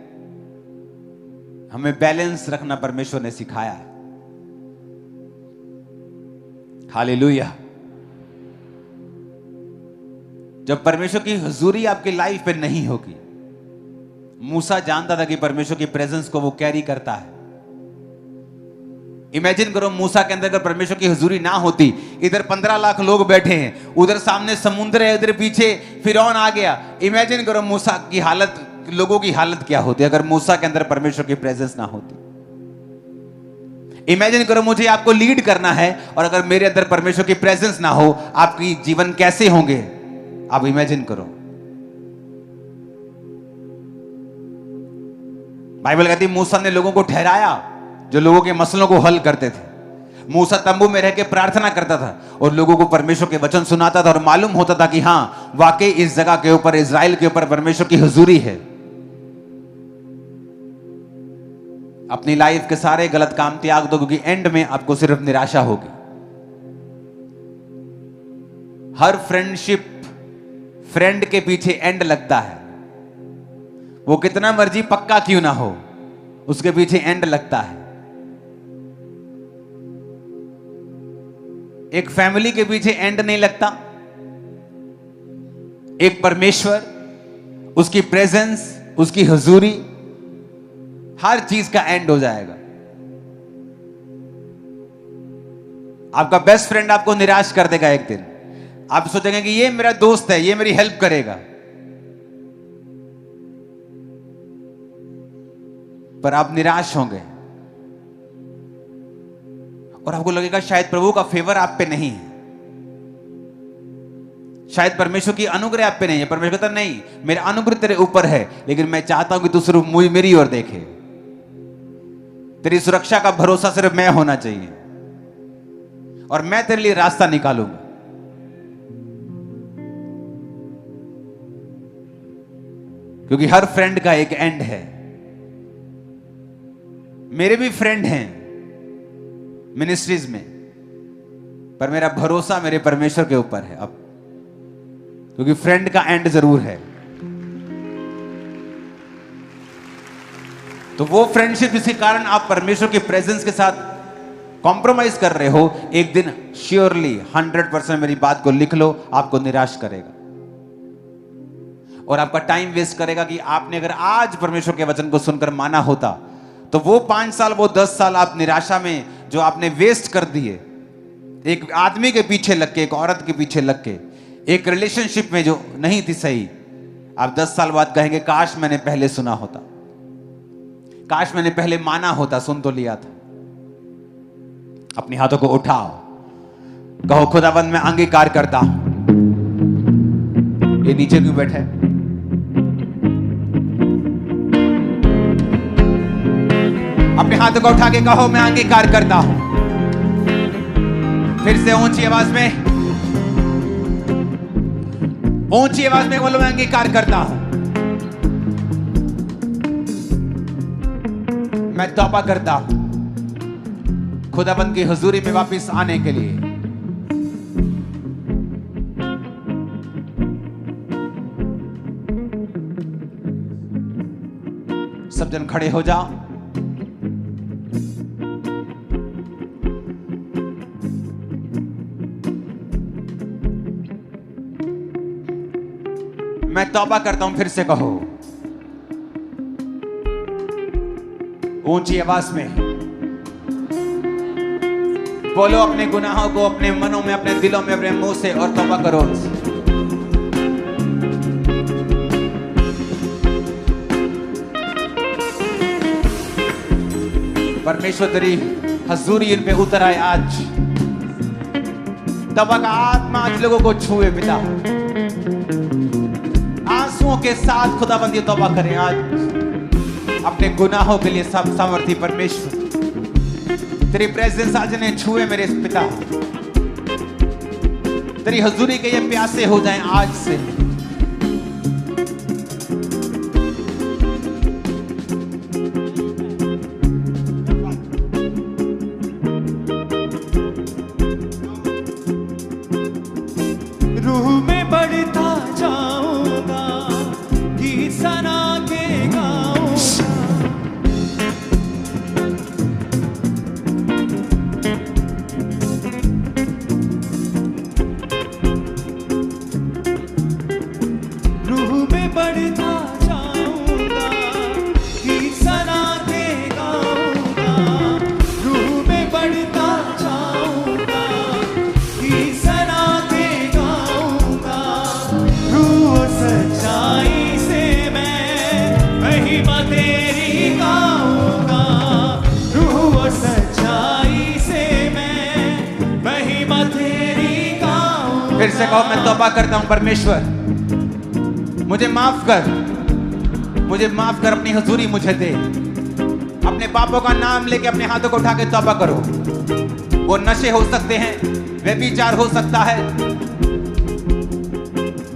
हमें बैलेंस रखना परमेश्वर ने सिखाया है। हालेलुया। जब परमेश्वर की हुजूरी आपकी लाइफ पे नहीं होगी, मूसा जानता था कि परमेश्वर की प्रेजेंस को वो कैरी करता है। इमेजिन करो मूसा के अंदर अगर परमेश्वर की हुजूरी ना होती, इधर 15 लाख लोग बैठे हैं, उधर सामने समुद्र है, उधर पीछे फिरौन आ गया। इमेजिन करो मूसा की हालत, लोगों की हालत क्या होती अगर मूसा के अंदर परमेश्वर की प्रेजेंस ना होती। इमेजिन करो मुझे आपको लीड करना है और अगर मेरे अंदर परमेश्वर की प्रेजेंस ना हो, आपकी जीवन कैसे होंगे? आप इमेजिन करो। बाइबल कहती है मूसा ने लोगों को ठहराया जो लोगों के मसलों को हल करते थे। मूसा तंबू में रह के प्रार्थना करता था और लोगों को परमेश्वर के वचन सुनाता था और मालूम होता था कि हां वाकई इस जगह के ऊपर, इजराइल के ऊपर परमेश्वर की हुजूरी है। अपनी लाइफ के सारे गलत काम त्याग दो, क्योंकि एंड में आपको सिर्फ निराशा होगी। हर फ्रेंडशिप, फ्रेंड के पीछे एंड लगता है। वो कितना मर्जी पक्का क्यों ना हो, उसके पीछे एंड लगता है। एक फैमिली के पीछे एंड नहीं लगता। एक परमेश्वर, उसकी प्रेजेंस, उसकी हुजूरी, हर चीज का एंड हो जाएगा। आपका बेस्ट फ्रेंड आपको निराश कर देगा एक दिन। आप सोचेंगे कि ये मेरा दोस्त है, ये मेरी हेल्प करेगा, पर आप निराश होंगे और आपको लगेगा शायद प्रभु का फेवर आप पे नहीं है, शायद परमेश्वर की अनुग्रह आप पे नहीं है। परमेश्वर कहता नहीं, मेरा अनुग्रह तेरे ऊपर है, लेकिन मैं चाहता हूं कि तू सिर्फ मेरी ओर देखे। तेरी सुरक्षा का भरोसा सिर्फ मैं होना चाहिए और मैं तेरे लिए रास्ता निकालूंगा। क्योंकि हर फ्रेंड का एक एंड है। मेरे भी फ्रेंड हैं मिनिस्ट्रीज में, पर मेरा भरोसा मेरे परमेश्वर के ऊपर है अब, क्योंकि फ्रेंड का एंड जरूर है। तो वो फ्रेंडशिप जिसके कारण आप परमेश्वर के प्रेजेंस के साथ कॉम्प्रोमाइज कर रहे हो, एक दिन श्योरली 100% मेरी बात को लिख लो, आपको निराश करेगा और आपका टाइम वेस्ट करेगा। कि आपने अगर आज परमेश्वर के वचन को सुनकर माना होता तो वो 5 साल, वो 10 साल आप निराशा में जो आपने वेस्ट कर दिए, एक आदमी के पीछे लग के, एक औरत के पीछे लग के, एक रिलेशनशिप में जो नहीं थी सही, आप 10 साल बाद कहेंगे काश मैंने पहले सुना होता, काश मैंने पहले माना होता, सुन तो लिया था। अपने हाथों को उठाओ, कहो खुदाबंद मैं अंगीकार करता हूं। ये नीचे क्यों बैठे? अपने हाथों को उठा के कहो मैं अंगीकार करता हूं। फिर से ऊंची आवाज में, ऊंची आवाज में बोलो मैं अंगीकार करता हूं। मैं तौबा करता हूं खुदाबंद की हुजूरी में वापस आने के लिए। सब जन खड़े हो जाओ। मैं तौबा करता हूं, फिर से कहो ऊंची आवाज में बोलो अपने गुनाहों को अपने मनों में, अपने दिलों में, अपने मुंह से, और तौबा करो। परमेश्वर तेरी हजूरी इन पे उतर आए आज। तौबा का आत्मा आज लोगों को छुए पिता। आंसुओं के साथ खुदाबंद ये तौबा करें आज अपने गुनाहों के लिए। सब सामर्थी परमेश्वर तेरी प्रेजेंस आज इन्हें छुए मेरे पिता। तेरी हजूरी के ये प्यासे हो जाएं आज से। रूह में बढ़ता जाऊंगा, गीत सना के गाऊंगा। रूह में बढ़ता जाऊंगा, गीत सना के गाऊंगा। रूह में बढ़ता जाऊंगा, गीत सना के गाऊंगा। रूह सच्चाई से मैं महिमा तेरी गाऊंगा। रूह सच्चाई से मैं महिमा तेरी गाऊंगा। फिर से कहो मैं तौबा करता हूं परमेश्वर, मुझे माफ कर, मुझे माफ कर, अपनी हजूरी मुझे दे। अपने पापों का नाम लेके अपने हाथों को उठा के तौबा करो। वो नशे हो सकते हैं, व्यभिचार हो सकता है,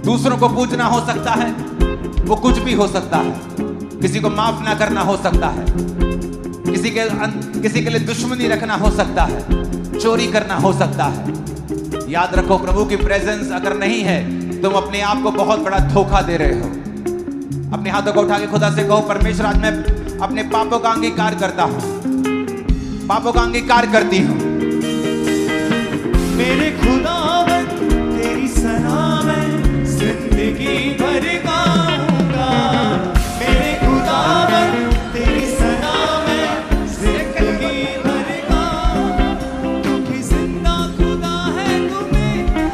दूसरों को पूजना हो सकता है, वो कुछ भी हो सकता है। किसी को माफ ना करना हो सकता है, किसी के लिए दुश्मनी रखना हो सकता है, चोरी करना हो सकता है। याद रखो प्रभु की प्रेजेंस अगर नहीं है तुम अपने आप को बहुत बड़ा धोखा दे रहे हो। अपने हाथों को उठा के खुदा से कहो परमेश्वर आज मैं अपने पापों का अंगीकार करता हूं, पापों का अंगीकार करती हूं। मेरे खुदावंद तेरी सना मैं जिंदगी भर गाऊंगा। मेरे खुदावंद तेरी सना मैं जिंदगी भर गाऊंगा। क्योंकि जिंदा खुदा है तू मेरा,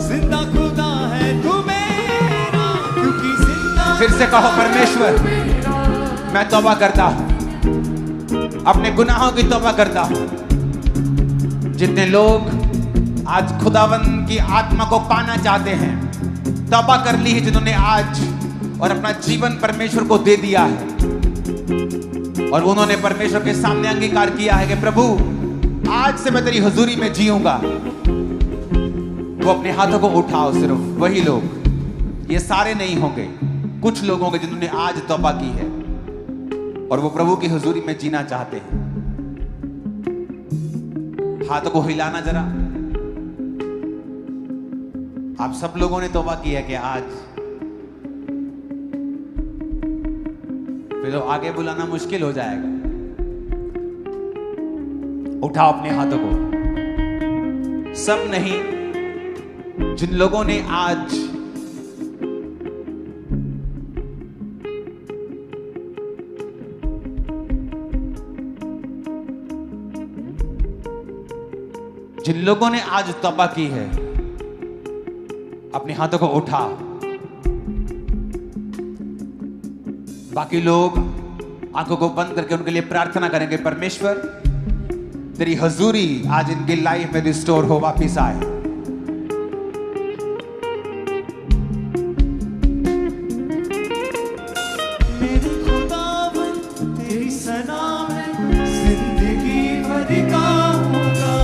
जिंदा खुदा है तू मेरा। क्योंकि जिंदा फिर से कहो परमेश्वर मैं तौबा करता हूं, अपने गुनाहों की तौबा करता हूं। जितने लोग आज खुदावंद की आत्मा को पाना चाहते हैं, तौबा कर ली है जिन्होंने आज, और अपना जीवन परमेश्वर को दे दिया है, और उन्होंने परमेश्वर के सामने अंगीकार किया है कि प्रभु आज से मैं तेरी हुजूरी में जीऊंगा, वो अपने हाथों को उठाओ। सिर्फ वही लोग, ये सारे नहीं होंगे, कुछ लोग होंगे जिन्होंने आज तौबा की है और वो प्रभु की हुजूरी में जीना चाहते हैं। हाथों को हिलाना जरा। आप सब लोगों ने तौबा की है कि आज, फिर तो आगे बुलाना मुश्किल हो जाएगा। उठाओ अपने हाथों को। सब नहीं, जिन लोगों ने आज जिन लोगों ने आज तौबा की है, अपने हाथों को उठा। बाकी लोग आंखों को बंद करके उनके लिए प्रार्थना करेंगे, परमेश्वर तेरी हजूरी आज इनकी लाइफ में रिस्टोर हो, वापिस आए। मेरे खुदावन तेरी सना में जिंदगी भर गाऊंगा।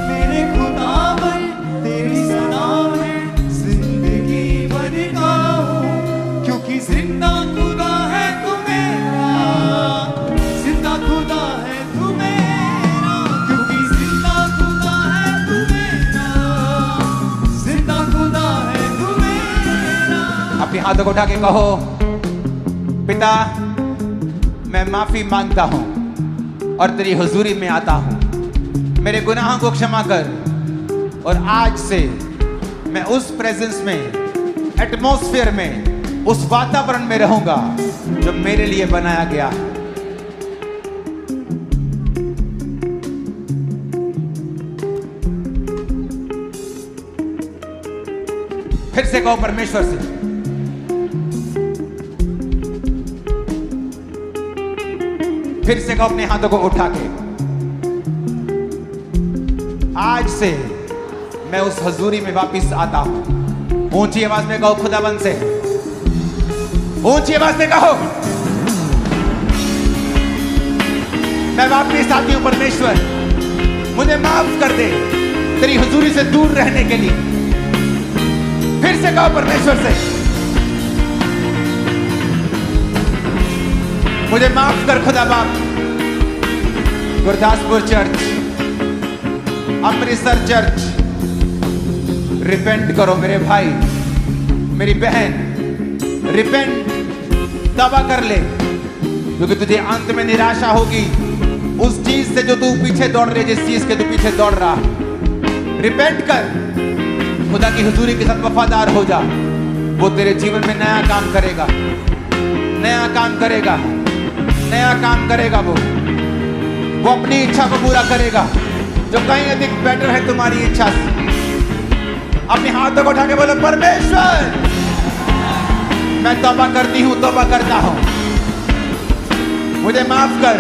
मेरे खुदावन तेरी सना में जिंदगी भर गाऊं, क्योंकि जिंदा खुदा है तू मेरा, जिंदा खुदा है तू मेरा, क्योंकि जिंदा खुदा है तू मेरा, जिंदा खुदा है तू मेरा। अपने हाथों को उठा के कहो, पिता मैं माफी मांगता हूं और तेरी हुजूरी में आता हूं, मेरे गुनाहों को क्षमा कर। और आज से मैं उस प्रेजेंस में, एटमॉस्फेयर में, उस वातावरण में रहूंगा जो मेरे लिए बनाया गया है। फिर से कहो परमेश्वर से, फिर से कहो अपने हाथों को उठा के, आज से मैं उस हजूरी में वापस आता हूं। ऊंची आवाज में कहो खुदाबंद से, ऊंची आवाज में कहो, मैं वापस आती हूं परमेश्वर, मुझे माफ कर दे तेरी हजूरी से दूर रहने के लिए। फिर से कहो परमेश्वर से, मुझे माफ कर खुदा बाप। Gurdaspur church, Amritsar church, repent करो मेरे भाई मेरी बहन, रिपेंट, तौबा कर ले, क्योंकि तुझे अंत में निराशा होगी उस चीज से जो तू पीछे दौड़ रही, जिस चीज के तू पीछे दौड़ रहा। रिपेंट कर, खुदा की हुजूरी के साथ वफादार हो जा, वो तेरे जीवन में नया काम करेगा, नया काम करेगा, नया काम करेगा। वो अपनी इच्छा को पूरा करेगा जो कहीं अधिक बेटर है तुम्हारी इच्छा से। अपने हाथों को उठा के बोलो, परमेश्वर मैं तौबा करती हूं, तौबा करता हूं, मुझे माफ कर,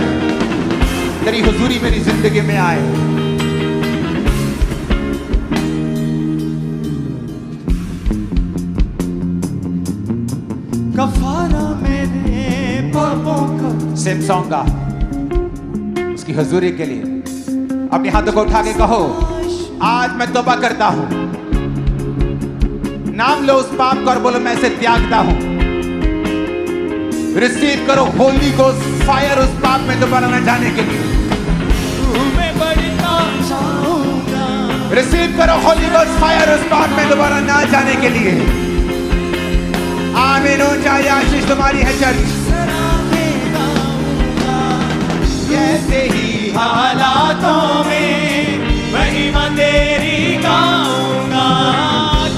तेरी हुजूरी मेरी जिंदगी में आए। कफारा मेरे पापों का, सेम सॉन्ग का उसकी हजूरी के लिए अपने हाथों को उठा के कहो, आज मैं तौबा करता हूं। नाम लो उस पाप को और बोलो, मैं इसे त्यागता हूं। रिसीव करो होली गोस्ट फायर उस पाप में दोबारा न जाने के लिए। मैं बढ़ता जाऊंगा। रिसीव करो होली गोस्ट फायर उस पाप में दोबारा ना जाने के लिए। आमीन। ऊंचा आशीष तुम्हारी है चर्च। कैसे ही हालातों में महिमा तेरी गाऊंगा,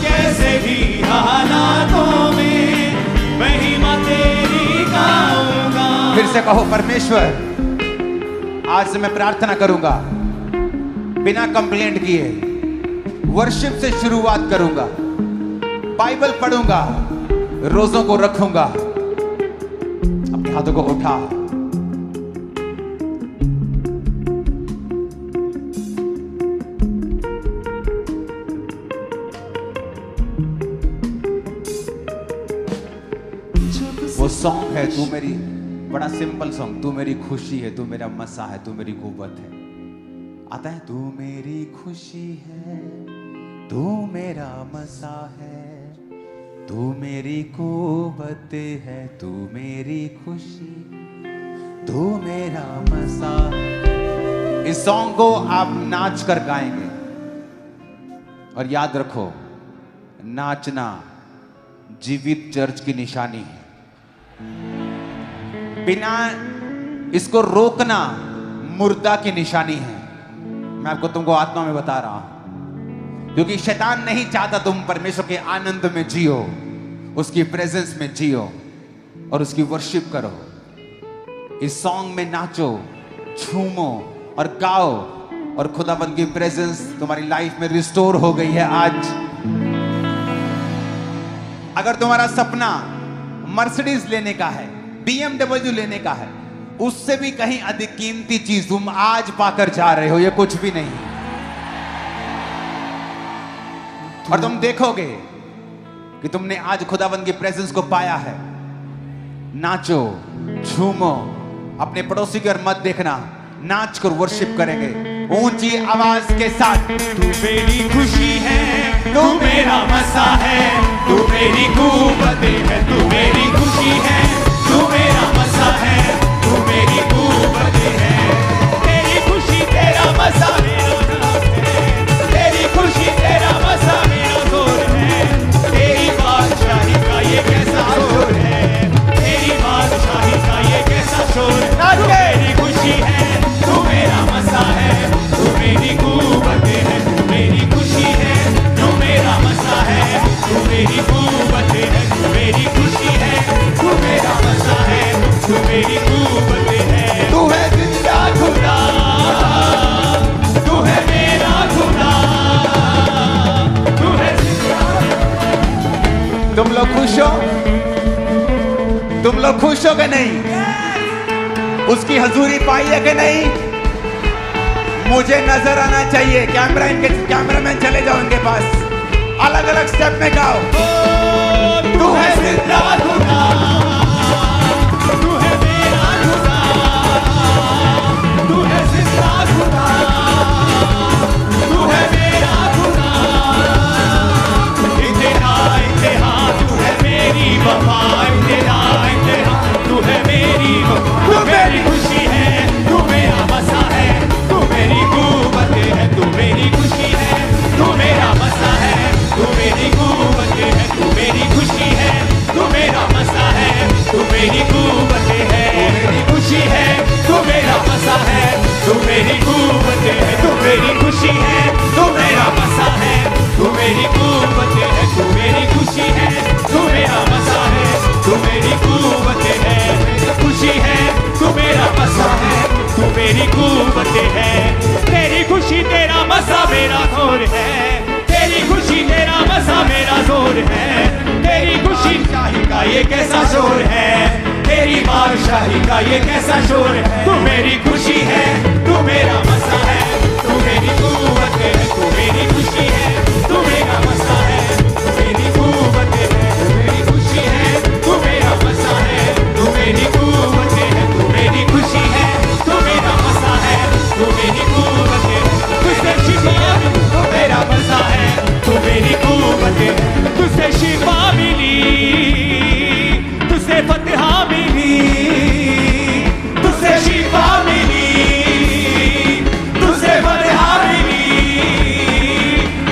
कैसे भी हालातों में महिमा तेरी गाऊंगा। फिर से कहो, परमेश्वर आज से मैं प्रार्थना करूंगा बिना कंप्लेंट किए, वर्शिप से शुरुआत करूंगा, बाइबल पढ़ूंगा, रोजों को रखूंगा। अपने हाथों को उठा, वो सॉन्ग है तू मेरी, बड़ा सिंपल सॉन्ग, तू मेरी खुशी है, तू मेरा मसा है, तू मेरी कुव्वत है। आता है, तू मेरी खुशी है, तू मेरा मसा है, तू मेरी कुव्वत है, तू मेरी खुशी, तू मेरा मसा है। इस सॉन्ग को आप नाच कर गाएंगे और याद रखो, नाचना जीवित चर्च की निशानी है। बिना इसको रोकना मुर्दा की निशानी है। मैं आपको तुमको आत्मा में बता रहा हूं, क्योंकि शैतान नहीं चाहता तुम परमेश्वर के आनंद में जियो, उसकी प्रेजेंस में जियो और उसकी वर्शिप करो। इस सॉन्ग में नाचो, झूमो और गाओ और खुदाबंद की प्रेजेंस तुम्हारी लाइफ में रिस्टोर हो गई है आज। अगर तुम्हारा सपना मर्सिडीज लेने का है, BMW लेने का है, उससे भी कहीं अधिक कीमती चीज तुम आज पाकर जा रहे हो, ये कुछ भी नहीं। और तुम देखोगे कि तुमने आज खुदाबंद की प्रेजेंस को पाया है। नाचो, झूमो, अपने पड़ोसी की ओर मत देखना, नाच कर वर्शिप करेंगे ऊंची आवाज के साथ। तू मेरी खुशी है, तू मेरा मसा है, तू मेरी कुव्वत है, तू मेरी खुशी है, तू मेरा मसा है, तू मेरी कुव्वत है। तेरी खुशी तेरा मसा मेरा नाम है, तेरी खुशी तेरा मसा मेरा जोर है। तेरी बादशाही का ये कैसा शोर है, तेरी बादशाही का ये कैसा शोर है। तेरी खुशी है, तू मेरा मसा है, तू मेरी कुव्वत है, तू मेरी खुशी है, तू मेरा मसा है, तू मेरी कुव्वत है, तू मेरी खुशी है, तू मेरा मसा है, तू मेरी कुव्वत है। तू है जिंदा खुदा, तू है मेरा खुदा, तू है जिंदा। तुम लोग खुश हो? तुम लोग खुश हो कि नहीं? उसकी हजूरी पाई है कि नहीं? मुझे नजर आना चाहिए। कैमरामैन चले जाओ इनके पास, अलग अलग स्टेप में गाओ। तू है जिंदा खुदा, तू है मेरा खुदा, तू है जिंदा खुदा, तू है मेरा खुदा। इंतहा तू है मेरी वफा, इंतहा तू है मेरी वफा। तू मेरी खुशी है, तू मेरा मसा है, तू मेरी कुव्वत है, तू मेरी खुशी है, तू मेरा मसा है, तू मेरी कुव्वत है, तू मेरी खुशी है, तू मेरा मसा है, तू मेरी कुव्वत है। मेरी खुशी है, तू मेरा मसा है, तू मेरी कुव्वत है, तू मेरी खुशी है, तू मेरा मसा है, तू मेरी कुव्वत है, तू मेरी खुशी है, तू मेरा मसा है, तू मेरी कुव्वत है। मेरी खुशी है, तू मेरा मसा है, तू मेरी कुव्वत है। तेरी खुशी तेरा मसा मेरा जोर है, तेरी खुशी तेरा मसा मेरा जोर है। तेरी खुशी शाही का ये कैसा शोर है, तेरी बादशाही का ये कैसा शोर है। तू मेरी खुशी है, तू मेरा मसा है, तू मेरी कुव्वत है, तू मेरी खुशी है, तू मेरा मसा है, तू मेरी कुव्वत है, तू मेरी खुशी है, तू मेरा मसा है, तू मेरी कुव्वत है, तू मेरी खुशी है, तू मेरा मसा है, तू मेरी कुव्वत है। तुझसे शिफा तू मेरा मसा है, तू मेरी कुव्वत है। तुझसे शिफा मिली, तुझसे फतह मिली, तुझसे शिफा मिली, तुझसे फतह मिली,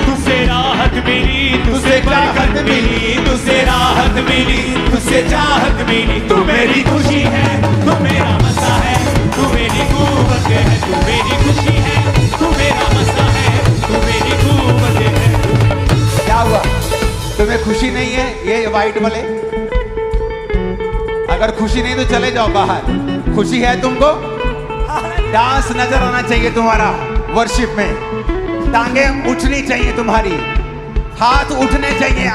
तुझसे राहत मिली, तुझसे बरकत मिली, तुझसे राहत मिली, तुझसे चाहत मिली। तू मेरी खुशी है, तू मेरा मसा है, तू मेरी कुव्वत है, तू मेरी खुशी है, तू मेरा मसा है, तू मेरी कुव्वत है। क्या हुआ? तुम्हें खुशी नहीं है? ये वाइट वाले, अगर खुशी नहीं तो चले जाओ बाहर। खुशी है तुमको? डांस नजर आना चाहिए तुम्हारा वर्शिप में, टांगे उठनी चाहिए तुम्हारी, हाथ उठने चाहिए।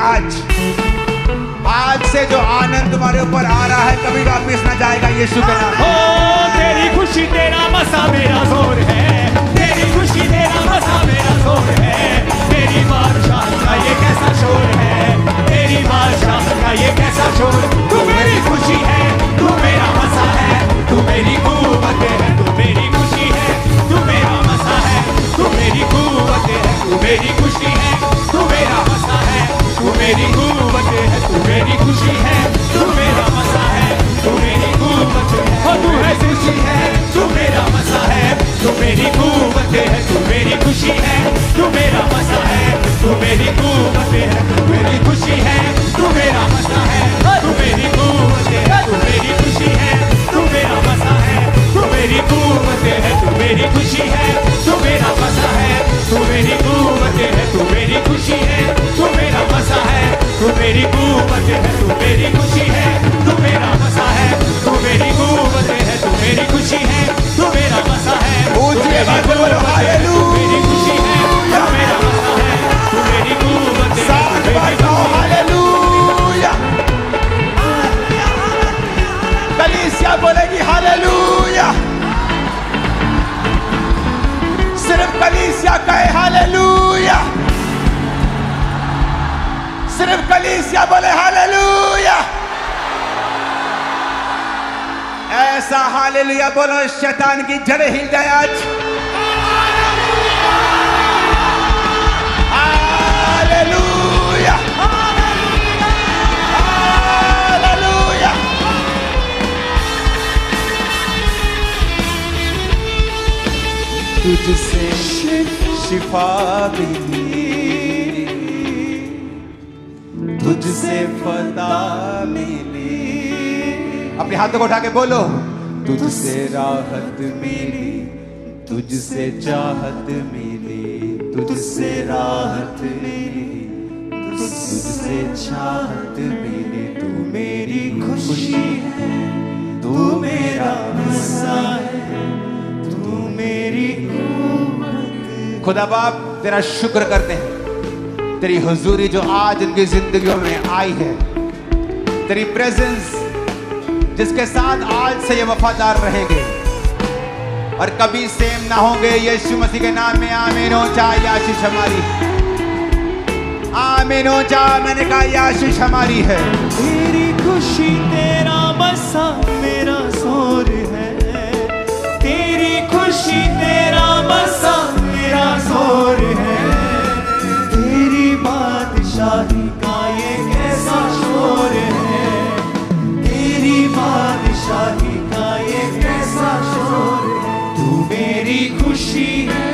आज से जो आनंद तुम्हारे ऊपर आ रहा है कभी वापस ना जाएगा, यीशु के नाम। ओ तेरी खुशी तेरा मसा मेरा जोर है, तेरी खुशी तेरा मसा मेरा जोर है। तेरी बादशाह का ये कैसा शोर है, तेरी बादशाह का ये कैसा शोर। तू मेरी खुशी है, तू मेरा मसा है, तू मेरी कुव्वत है, तू मेरी खुशी है, तू मेरा मसा है, तू मेरी कुव्वत है, तू मेरी खुशी है, तू मेरा मसा है, तू मेरी कुव्वत है, तू मेरी खुशी है, तू मेरा मसा है, तू मेरी कुव्वत है। ओ तू है खुशी है, तू मेरा मसा है, तू मेरी कुव्वत है, तू मेरी खुशी है, तू मेरा मसा है, तू मेरी कुव्वत है, तू मेरी खुशी है, तू मेरा मसा है, तू मेरी कुव्वत है, तू मेरी खुशी है, तू मेरा मसा है, तू मेरी कुव्वत है, तू मेरी खुशी है, तू मेरा मसा है, तू मेरी कुव्वत है, तू मेरी खुशी है, तू मेरा मसा है, तू मेरी कुव्वत है, तू मेरी खुशी है, तू मेरा मसा है, तू मेरी कुव्वत है, तू मेरी खुशी है, तू मेरा मसा है, ऊंची आवाज में बोलो हालेलुया। मेरी खुशी है, तू मेरा मसा है, तू मेरी कुव्वत है, साथ बार कहो हालेलुया। कलीसिया बोलेगी हालेलुया। सिर्फ कलीसिया कहे हालेलुया। सिर्फ कलीसिया बोले हालेलुया। ऐसा हालेलुया बोलो शैतान की जड़ हिल जाए आज। Hallelujah hallelujah. तुझसे शिफा मिली, तुझसे फतह मिली। अपने हाथों को उठा के बोलो, तुझसे राहत मिली, तुझसे चाहत मिली, तुझसे राहत मिली, तुझसे चाहत मिली। तू मेरी खुशी है, तू मेरा मसा है, तू मेरी कुव्वत। खुदा बाप तेरा शुक्र करते हैं, तेरी हुजूरी जो आज इनकी जिंदगियों में आई है, तेरी प्रेजेंस जिसके साथ आज से ये वफादार रहेंगे और कभी सेम ना होंगे। यीशु मसीह के नाम में आमीन हो जाए। आशीष हमारी, आमीन हो जाए। मैंने कहा आशीष हमारी है। तेरी खुशी तेरा मसा मेरा शोर है, तेरी खुशी तेरा मसा मेरा शोर है, तेरी बादशाही का ये कैसा शोर है, तेरी बादशाही का ये कैसा शोर है। तू मेरी खुशी है,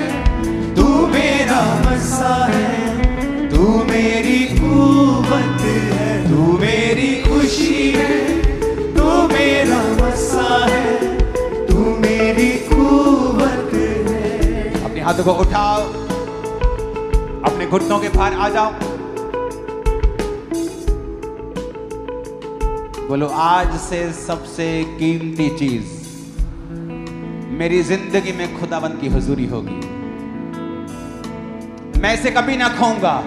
तू मेरा मसा है, तू मेरी कुव्वत है, तू मेरी खुशी है, तू मेरा मसा है, तू मेरी कुव्वत है। अपने हाथों को उठाओ, अपने घुटनों के बाहर आ जाओ। बोलो, आज से सबसे कीमती चीज मेरी जिंदगी में खुदावंद की हुजूरी होगी। मैं इसे कभी ना खोऊंगा।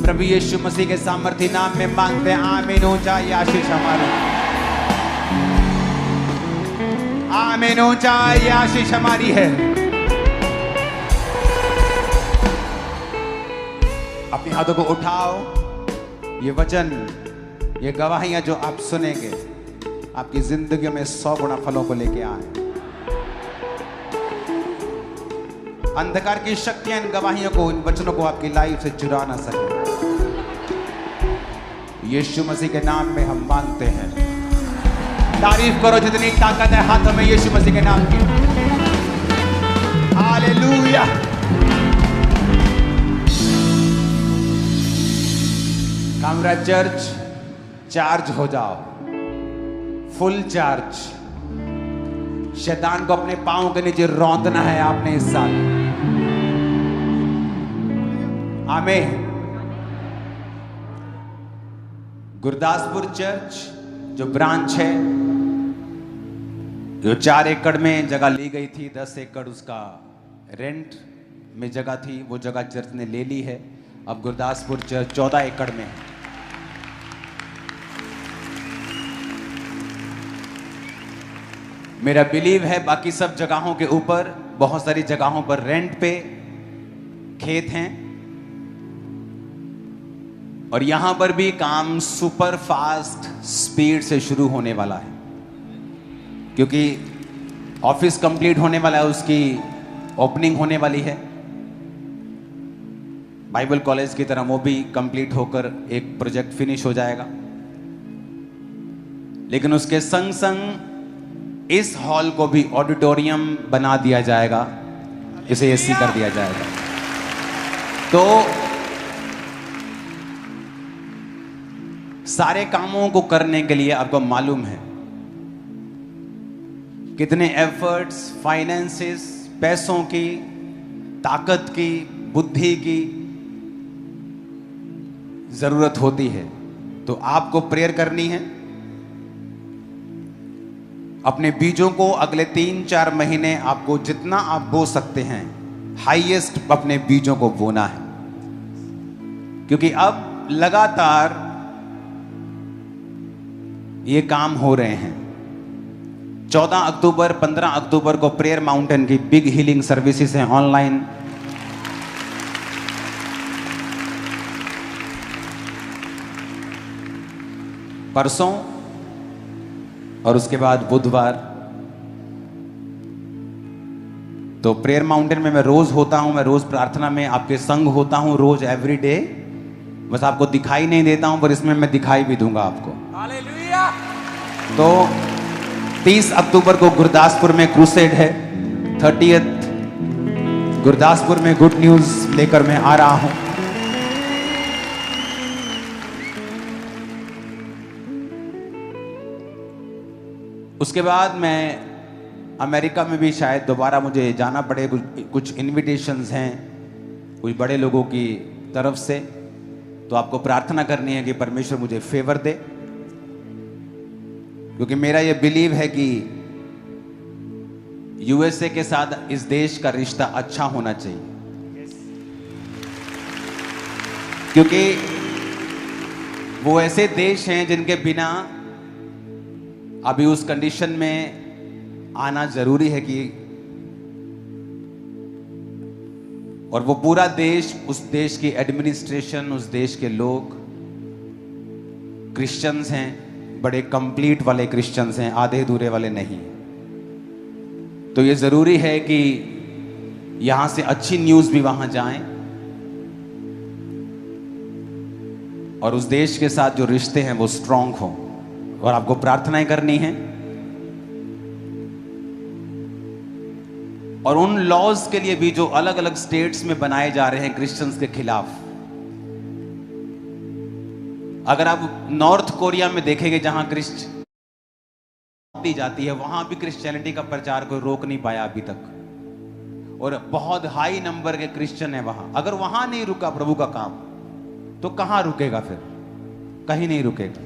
प्रभु यीशु मसीह के सामर्थी नाम में मांगते हैं, आमीन हो जाए। आशीष हमारी, आमीन हो जाए। आशीष हमारी है। अपने हाथों को उठाओ। ये वचन, ये गवाहियां जो आप सुनेंगे, आपकी जिंदगी में 100 गुना फलों को लेके आए। अंधकार की शक्तियां इन गवाहियों को, इन वचनों को आपकी लाइफ से चुरा ना सके। यीशु मसीह के नाम में हम मांगते हैं। तारीफ करो जितनी ताकत है हाथों में यीशु मसीह के नाम की। हालेलुया। कामरा चर्च, चार्ज हो जाओ, फुल चार्ज। शैतान को अपने पांव के नीचे रौंदना है आपने इस साल। आमीन। गुरदासपुर चर्च जो ब्रांच है, जो 4 एकड़ में जगह ली गई थी, 10 एकड़ उसका रेंट में जगह थी, वो जगह चर्च ने ले ली है। अब गुरदासपुर चर्च 14 एकड़ में है। मेरा बिलीव है बाकी सब जगहों के ऊपर, बहुत सारी जगहों पर रेंट पे खेत हैं और यहां पर भी काम सुपर फास्ट स्पीड से शुरू होने वाला है, क्योंकि ऑफिस कंप्लीट होने वाला है, उसकी ओपनिंग होने वाली है। बाइबल कॉलेज की तरह वो भी कंप्लीट होकर एक प्रोजेक्ट फिनिश हो जाएगा। लेकिन उसके संग संग इस हॉल को भी ऑडिटोरियम बना दिया जाएगा, इसे एसी कर दिया जाएगा। तो सारे कामों को करने के लिए आपको मालूम है कितने एफर्ट्स, फाइनेंसेस, पैसों की, ताकत की, बुद्धि की जरूरत होती है। तो आपको प्रेयर करनी है अपने बीजों को अगले 3-4 महीने आपको जितना आप बो सकते हैं हाईएस्ट अपने बीजों को बोना है, क्योंकि अब लगातार ये काम हो रहे हैं। 14 अक्टूबर 15 अक्टूबर को प्रेयर माउंटेन की बिग हीलिंग सर्विसेज हैं ऑनलाइन। परसों और उसके बाद बुधवार। तो प्रेयर माउंटेन में मैं रोज होता हूं, मैं रोज प्रार्थना में आपके संग होता हूं, रोज एवरी डे। बस आपको दिखाई नहीं देता हूं, पर इसमें मैं दिखाई भी दूंगा आपको। हालेलुया। तो 30 अक्टूबर को गुरदासपुर में क्रूसेड है। 30th गुरदासपुर में गुड न्यूज लेकर मैं आ रहा हूं। उसके बाद मैं अमेरिका में भी शायद दोबारा मुझे जाना पड़े। कुछ इनविटेशंस हैं कुछ बड़े लोगों की तरफ से, तो आपको प्रार्थना करनी है कि परमेश्वर मुझे फेवर दे, क्योंकि मेरा यह बिलीव है कि यूएसए के साथ इस देश का रिश्ता अच्छा होना चाहिए, क्योंकि वो ऐसे देश हैं जिनके बिना अभी उस कंडीशन में आना जरूरी है कि, और वो पूरा देश, उस देश की एडमिनिस्ट्रेशन, उस देश के लोग क्रिश्चियंस हैं, बड़े कंप्लीट वाले क्रिश्चियंस हैं, आधे अधूरे वाले नहीं। तो ये जरूरी है कि यहां से अच्छी न्यूज भी वहां जाएं, और उस देश के साथ जो रिश्ते हैं वो स्ट्रांग हो, और आपको प्रार्थनाएं करनी है। और उन लॉज के लिए भी जो अलग अलग स्टेट्स में बनाए जा रहे हैं क्रिश्चियंस के खिलाफ। अगर आप नॉर्थ कोरिया में देखेंगे जहां दी जाती है, वहां भी क्रिश्चियनिटी का प्रचार कोई रोक नहीं पाया अभी तक, और बहुत हाई नंबर के क्रिश्चियन है वहां। अगर वहां नहीं रुका प्रभु का काम, तो कहां रुकेगा फिर? कहीं नहीं रुकेगा,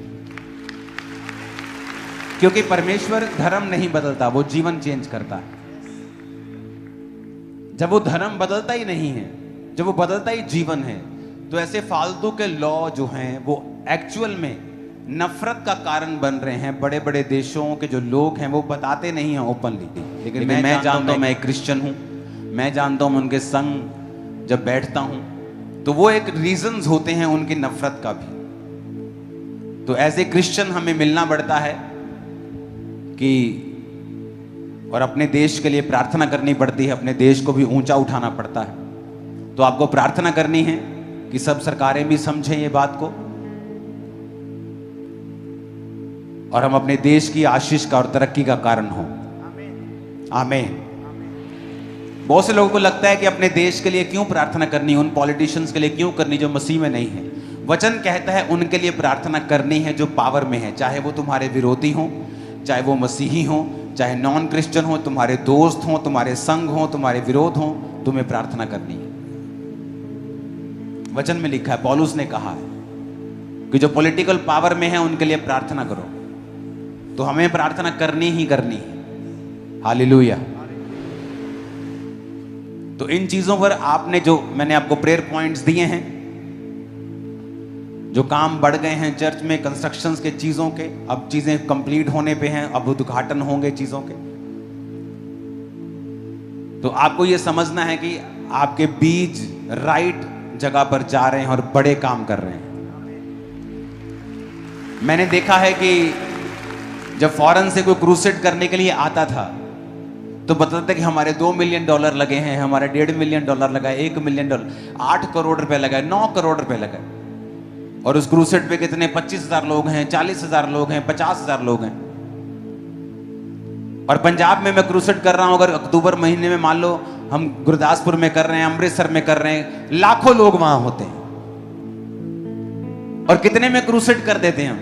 क्योंकि परमेश्वर धर्म नहीं बदलता, वो जीवन चेंज करता है। जब वो धर्म बदलता ही नहीं है, जब वो बदलता ही जीवन है, तो ऐसे फालतू के लॉ जो हैं वो एक्चुअल में नफरत का कारण बन रहे हैं। बड़े बड़े देशों के जो लोग हैं वो बताते नहीं हैं ओपनली, लेकिन मैं जानता हूं, मैं एक क्रिश्चियन हूं, मैं जानता हूं, उनके संग जब बैठता हूं तो वो एक रीजंस होते हैं उनकी नफरत का भी। तो एज ए क्रिश्चियन हमें मिलना पड़ता है कि, और अपने देश के लिए प्रार्थना करनी पड़ती है, अपने देश को भी ऊंचा उठाना पड़ता है। तो आपको प्रार्थना करनी है कि सब सरकारें भी समझें ये बात को, और हम अपने देश की आशीष का और तरक्की का कारण हो। आमीन। बहुत से लोगों को लगता है कि अपने देश के लिए क्यों प्रार्थना करनी, उन पॉलिटिशियंस के लिए क्यों करनी जो मसीह में नहीं है। वचन कहता है उनके लिए प्रार्थना करनी है जो पावर में है, चाहे वो तुम्हारे विरोधी हों, चाहे वो मसीही हों, चाहे नॉन क्रिश्चियन हो, तुम्हारे दोस्त हों, तुम्हारे संग हों, तुम्हारे विरोध हों, तुम्हें प्रार्थना करनी है। वचन में लिखा है, पौलुस ने कहा है कि जो पॉलिटिकल पावर में है उनके लिए प्रार्थना करो। तो हमें प्रार्थना करनी ही करनी है। हालेलुया। तो इन चीजों पर आपने, जो मैंने आपको प्रेयर पॉइंट्स दिए हैं, जो काम बढ़ गए हैं चर्च में कंस्ट्रक्शंस के चीजों के, अब चीजें कंप्लीट होने पे हैं, अब उद्घाटन होंगे चीजों के। तो आपको यह समझना है कि आपके बीज राइट जगह पर जा रहे हैं और बड़े काम कर रहे हैं। मैंने देखा है कि जब फॉरेन से कोई क्रूसेड करने के लिए आता था तो बताता था कि हमारे $2 मिलियन लगे हैं, हमारे $1.5 मिलियन लगा है, $1 मिलियन, 8 करोड़ रुपए लगा है, 9 करोड़ रुपए लगा है। और उस क्रूसेड पे कितने 25,000 लोग हैं, 40,000 लोग हैं, 50,000 लोग हैं। और पंजाब में मैं क्रूसेड कर रहा हूं, अगर अक्टूबर महीने में मान लो हम गुरदासपुर में कर रहे हैं, अमृतसर में कर रहे हैं, लाखों लोग वहां होते हैं। और कितने में क्रूसेड कर देते हैं हम?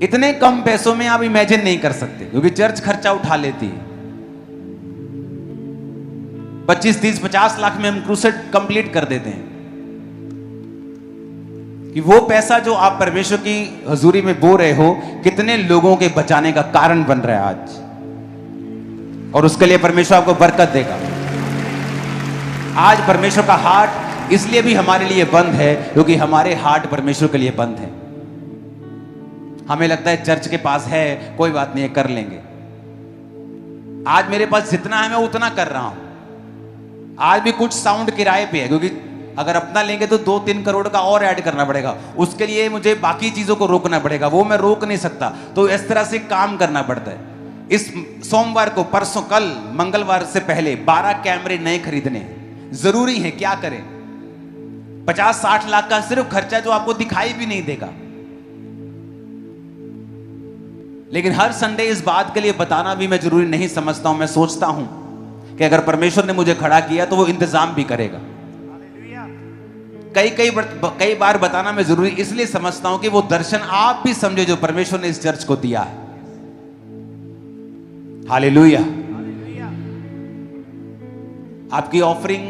इतने कम पैसों में आप इमेजिन नहीं कर सकते, क्योंकि चर्च खर्चा उठा लेती है। 25, 30, 50 लाख में हम क्रूसेड कंप्लीट कर देते हैं। कि वो पैसा जो आप परमेश्वर की हजूरी में बो रहे हो कितने लोगों के बचाने का कारण बन रहा है आज, और उसके लिए परमेश्वर आपको बरकत देगा। आज परमेश्वर का हार्ट इसलिए भी हमारे लिए बंद है क्योंकि हमारे हार्ट परमेश्वर के लिए बंद है। हमें लगता है चर्च के पास है, कोई बात नहीं है, कर लेंगे। आज मेरे पास जितना है मैं उतना कर रहा हूं। आज भी कुछ साउंड किराए पे है, क्योंकि अगर अपना लेंगे तो 2-3 करोड़ का और ऐड करना पड़ेगा, उसके लिए मुझे बाकी चीजों को रोकना पड़ेगा, वो मैं रोक नहीं सकता। तो इस तरह से काम करना पड़ता है। इस सोमवार को, परसों, कल मंगलवार से पहले 12 कैमरे नए खरीदने जरूरी है। क्या करें? 50-60 लाख का सिर्फ खर्चा जो आपको दिखाई भी नहीं देगा। लेकिन हर संडे इस बात के लिए बताना भी मैं जरूरी नहीं समझता हूं। मैं सोचता हूं कि अगर परमेश्वर ने मुझे खड़ा किया तो वो इंतजाम भी करेगा। कई बार बताना मैं जरूरी इसलिए समझता हूं कि वो दर्शन आप भी समझे जो परमेश्वर ने इस चर्च को दिया है। हालेलुया। आपकी ऑफरिंग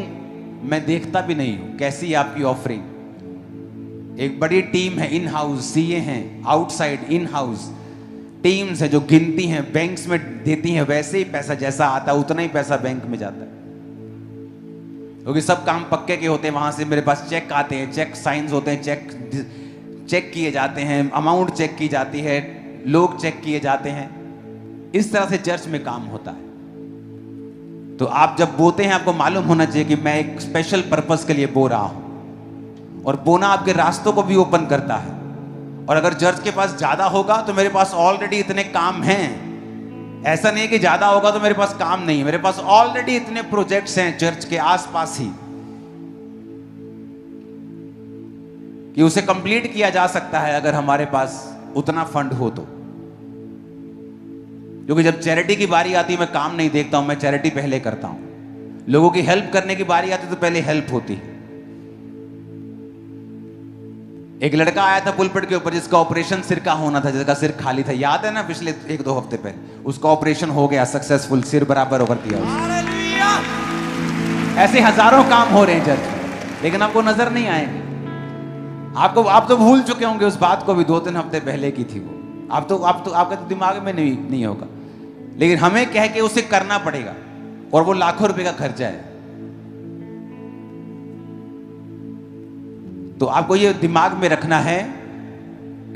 मैं देखता भी नहीं हूं, कैसी है आपकी ऑफरिंग। एक बड़ी टीम है, इन हाउस सीए हैं, आउटसाइड इन हाउस टीम्स है जो गिनती हैं, बैंक्स में देती हैं, वैसे ही पैसा जैसा आता है उतना ही पैसा बैंक में जाता है, क्योंकि सब काम पक्के के होते हैं। वहां से मेरे पास चेक आते हैं, चेक साइंस होते हैं, चेक किए जाते हैं, अमाउंट चेक की जाती है, लोग चेक किए जाते हैं। इस तरह से चर्च में काम होता है। तो आप जब बोते हैं आपको मालूम होना चाहिए कि मैं एक स्पेशल पर्पस के लिए बो रहा हूं, और बोना आपके रास्तों को भी ओपन करता है। और अगर चर्च के पास ज्यादा होगा तो मेरे पास ऑलरेडी इतने काम हैं। ऐसा नहीं है कि ज्यादा होगा तो मेरे पास काम नहीं है, मेरे पास ऑलरेडी इतने प्रोजेक्ट्स हैं चर्च के आसपास ही कि उसे कंप्लीट किया जा सकता है अगर हमारे पास उतना फंड हो तो। क्योंकि जब चैरिटी की बारी आती है मैं काम नहीं देखता हूं, मैं चैरिटी पहले करता हूं। लोगों की हेल्प करने की बारी आती तो पहले हेल्प होती है। एक लड़का आया था पुलपिट के ऊपर जिसका ऑपरेशन सिर का होना था, जिसका सिर खाली था, याद है ना? पिछले 1-2 हफ्ते पहले उसका ऑपरेशन हो गया सक्सेसफुल, सिर बराबर होकर दिया उसने। ऐसे हजारों काम हो रहे हैं चर्च में, लेकिन आपको नजर नहीं आएंगे। आप तो भूल चुके होंगे उस बात को भी, 2-3 हफ्ते पहले की थी वो। आपका तो दिमाग में नहीं होगा, लेकिन हमें कह के उसे करना पड़ेगा, और वो लाखों रुपए का खर्चा है। तो आपको ये दिमाग में रखना है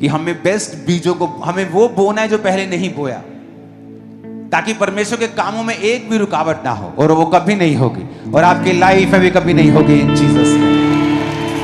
कि हमें बेस्ट बीजों को हमें वो बोना है जो पहले नहीं बोया, ताकि परमेश्वर के कामों में एक भी रुकावट ना हो, और वो कभी नहीं होगी, और आपकी लाइफ में भी कभी नहीं होगी इन जीसस ने।